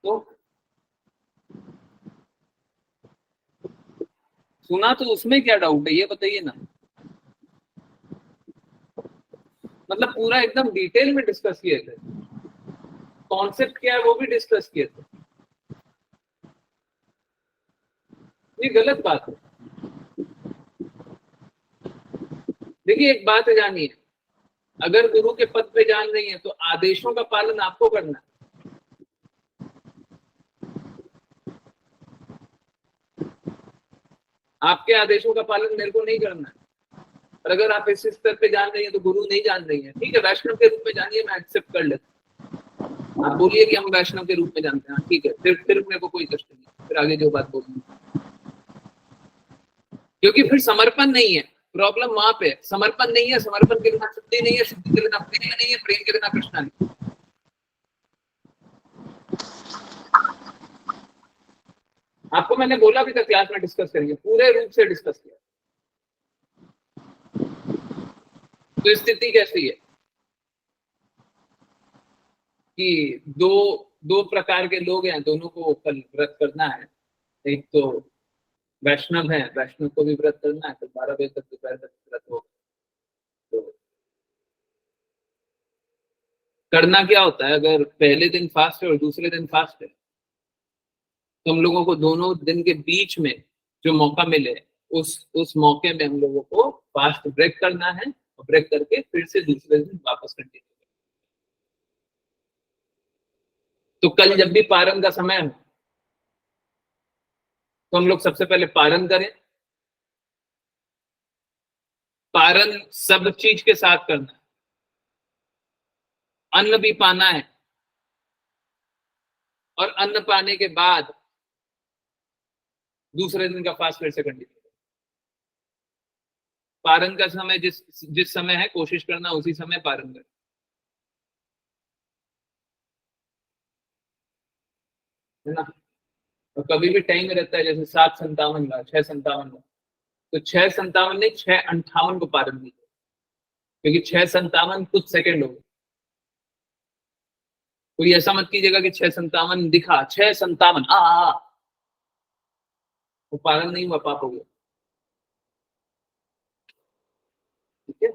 तो सुना तो उसमें क्या डाउट है, ये बताइए ना, मतलब पूरा एकदम डिटेल में डिस्कस किए थे, कॉन्सेप्ट क्या है वो भी डिस्कस किए थे, ये गलत बात है। देखिए एक बात है जानिए, अगर गुरु के पद पे जान रही है तो आदेशों का पालन आपको करना है, आपके आदेशों का पालन मेरे को नहीं करना है। और अगर आप इस स्तर पे जान रही है तो गुरु नहीं जान रही है, ठीक है, वैष्णव के रूप में जानिए, मैं एक्सेप्ट कर लेता हूँ। आप बोलिए कि हम वैष्णव के रूप में जानते हैं, ठीक है, फिर मेरे को कोई कष्ट नहीं, फिर आगे जो बात बोलनी, क्योंकि फिर समर्पण नहीं है, प्रॉब्लम वहां पे है, समर्पण नहीं है, समर्पण के बिना शुद्धि नहीं है, शुद्धि के बिना प्रेम नहीं है, प्रेम के बिना कृष्णा नहीं। आपको मैंने बोला भी था क्लास में डिस्कस करेंगे, पूरे रूप से डिस्कस किया। तो स्थिति कैसी है कि दो दो प्रकार के लोग हैं, दोनों को कल व्रत करना है। एक तो वैष्णव है, वैष्णव को भी व्रत करना है, तो 12 बजे तक दोपहर तक व्रत होगा। तो करना क्या होता है, अगर पहले दिन फास्ट है और दूसरे दिन फास्ट है तो हम लोगों को दोनों दिन के बीच में जो मौका मिले उस मौके में हम लोगों को फास्ट ब्रेक करना है और ब्रेक करके फिर से दूसरे दिन वापस कंटिन्यू। तो कल जब भी पारण का समय हो तो हम लोग सबसे पहले पारण करें। पारण सब चीज के साथ करना है, अन्न भी पाना है और अन्न पाने के बाद दूसरे दिन का फास्ट फिर से कंटिन्यू। पारण का समय जिस समय है कोशिश करना उसी समय पारण करें, है ना। और कभी भी टाइम रहता है जैसे 7:57 का 6:57 का, तो 6:57 नहीं 6:58 को पारण कीजिए, क्योंकि 6:57 कुछ सेकंड हो गए। कोई ऐसा मत कीजिएगा कि 6:57 दिखा 6:57 वो पारण नहीं हुआ, पाप हो गया। ठीक है,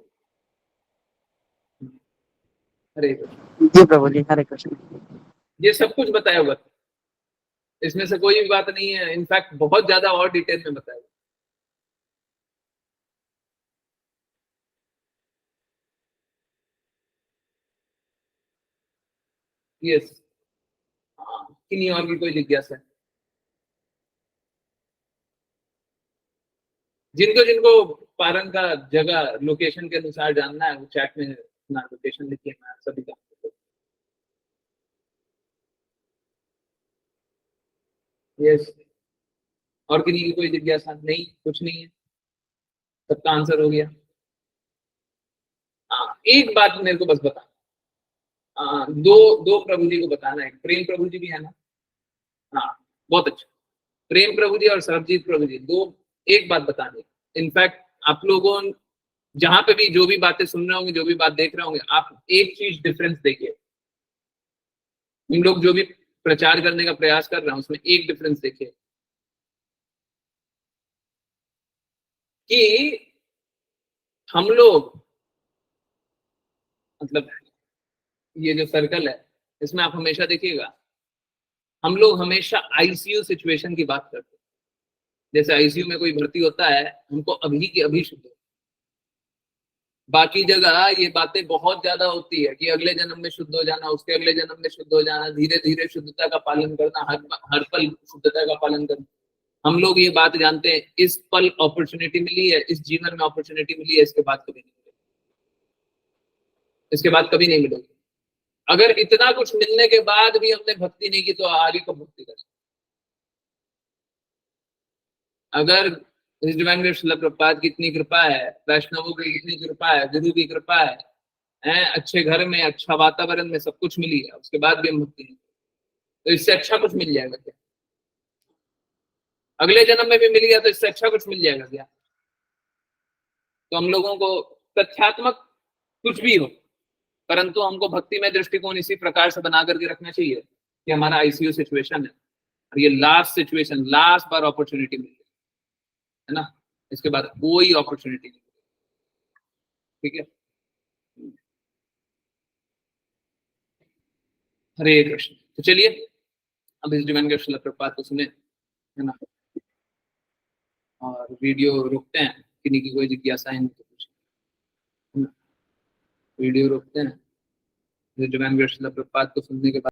हरे कृष्ण। जी प्रभु जी, हरे कृष्ण। ये सब कुछ बताया हुआ था, इसमें से कोई भी बात नहीं है, इनफैक्ट बहुत ज्यादा और डिटेल में बताया हुआ। यस, किन्हीं और की कोई जिज्ञासा है? जिनको जिनको पारण का जगह लोकेशन के अनुसार जानना है वो चैट में अपना लोकेशन लिखिए, मैं सभी का। यस, और किन्हीं की कोई जिज्ञासा नहीं? कुछ नहीं है, सबका आंसर हो गया। हाँ, एक बात मेरे को बस बता, दो दो प्रभु जी को बताना है। प्रेम प्रभु जी भी है ना? हाँ, बहुत अच्छा। प्रेम प्रभु जी और सरबजीत प्रभु जी, दो एक बात बतानी। इनफैक्ट आप लोगों जहां पे भी जो भी बातें सुन रहे होंगे, जो भी बात देख रहे होंगे, आप एक चीज डिफरेंस देखिए। हम लोग जो भी प्रचार करने का प्रयास कर रहे हैं उसमें एक डिफरेंस देखिए कि हम लोग, मतलब ये जो सर्कल है इसमें आप हमेशा देखिएगा, हम लोग हमेशा आईसीयू सिचुएशन की बात करते हैं। जैसे आईसीयू में कोई भर्ती होता है, हमको अभी के अभी शुद्ध। बाकी जगह ये बातें बहुत ज्यादा होती है कि अगले जन्म में शुद्ध हो जाना, उसके अगले जन्म में शुद्ध हो जाना, धीरे धीरे शुद्धता का पालन करना, हर पल शुद्धता का पालन करना। हम लोग ये बात जानते हैं, इस पल अपॉर्चुनिटी मिली है, इस जीवन में अपॉर्चुनिटी मिली है, इसके बाद कभी नहीं मिलेगी, इसके बाद कभी नहीं मिलेगी। अगर इतना कुछ मिलने के बाद भी हमने भक्ति नहीं की तो आगे कब भक्ति करें? अगर डिवाइन श्रील प्रभुपाद की इतनी कृपा है, वैष्णवों की इतनी कृपा है, गुरु की कृपा है, अच्छे घर में अच्छा वातावरण में सब कुछ मिली है, उसके बाद भी हम भक्ति नहीं, तो इससे अच्छा कुछ मिल जाएगा क्या? अगले जन्म में भी मिल गया तो इससे अच्छा कुछ मिल जाएगा क्या? तो हम लोगों को तथ्यात्मक कुछ भी हो, परंतु हमको भक्ति में दृष्टिकोण इसी प्रकार से बना करके रखना चाहिए कि हमारा आईसीयू सिचुएशन है और ये लास्ट सिचुएशन, लास्ट बार अपॉर्चुनिटी मिल है ना, इसके बाद कोई अपॉर्चुनिटी नहीं। ठीक है, हरे कृष्ण। तो चलिए अब इस डिवाइन श्रील प्रभुपाद को सुने, है ना, और वीडियो रोकते हैं। किन्हीं की कोई जिज्ञासा है तो कुछ, वीडियो रोकते हैं। डिवाइन श्रील प्रभुपाद को सुनने के बाद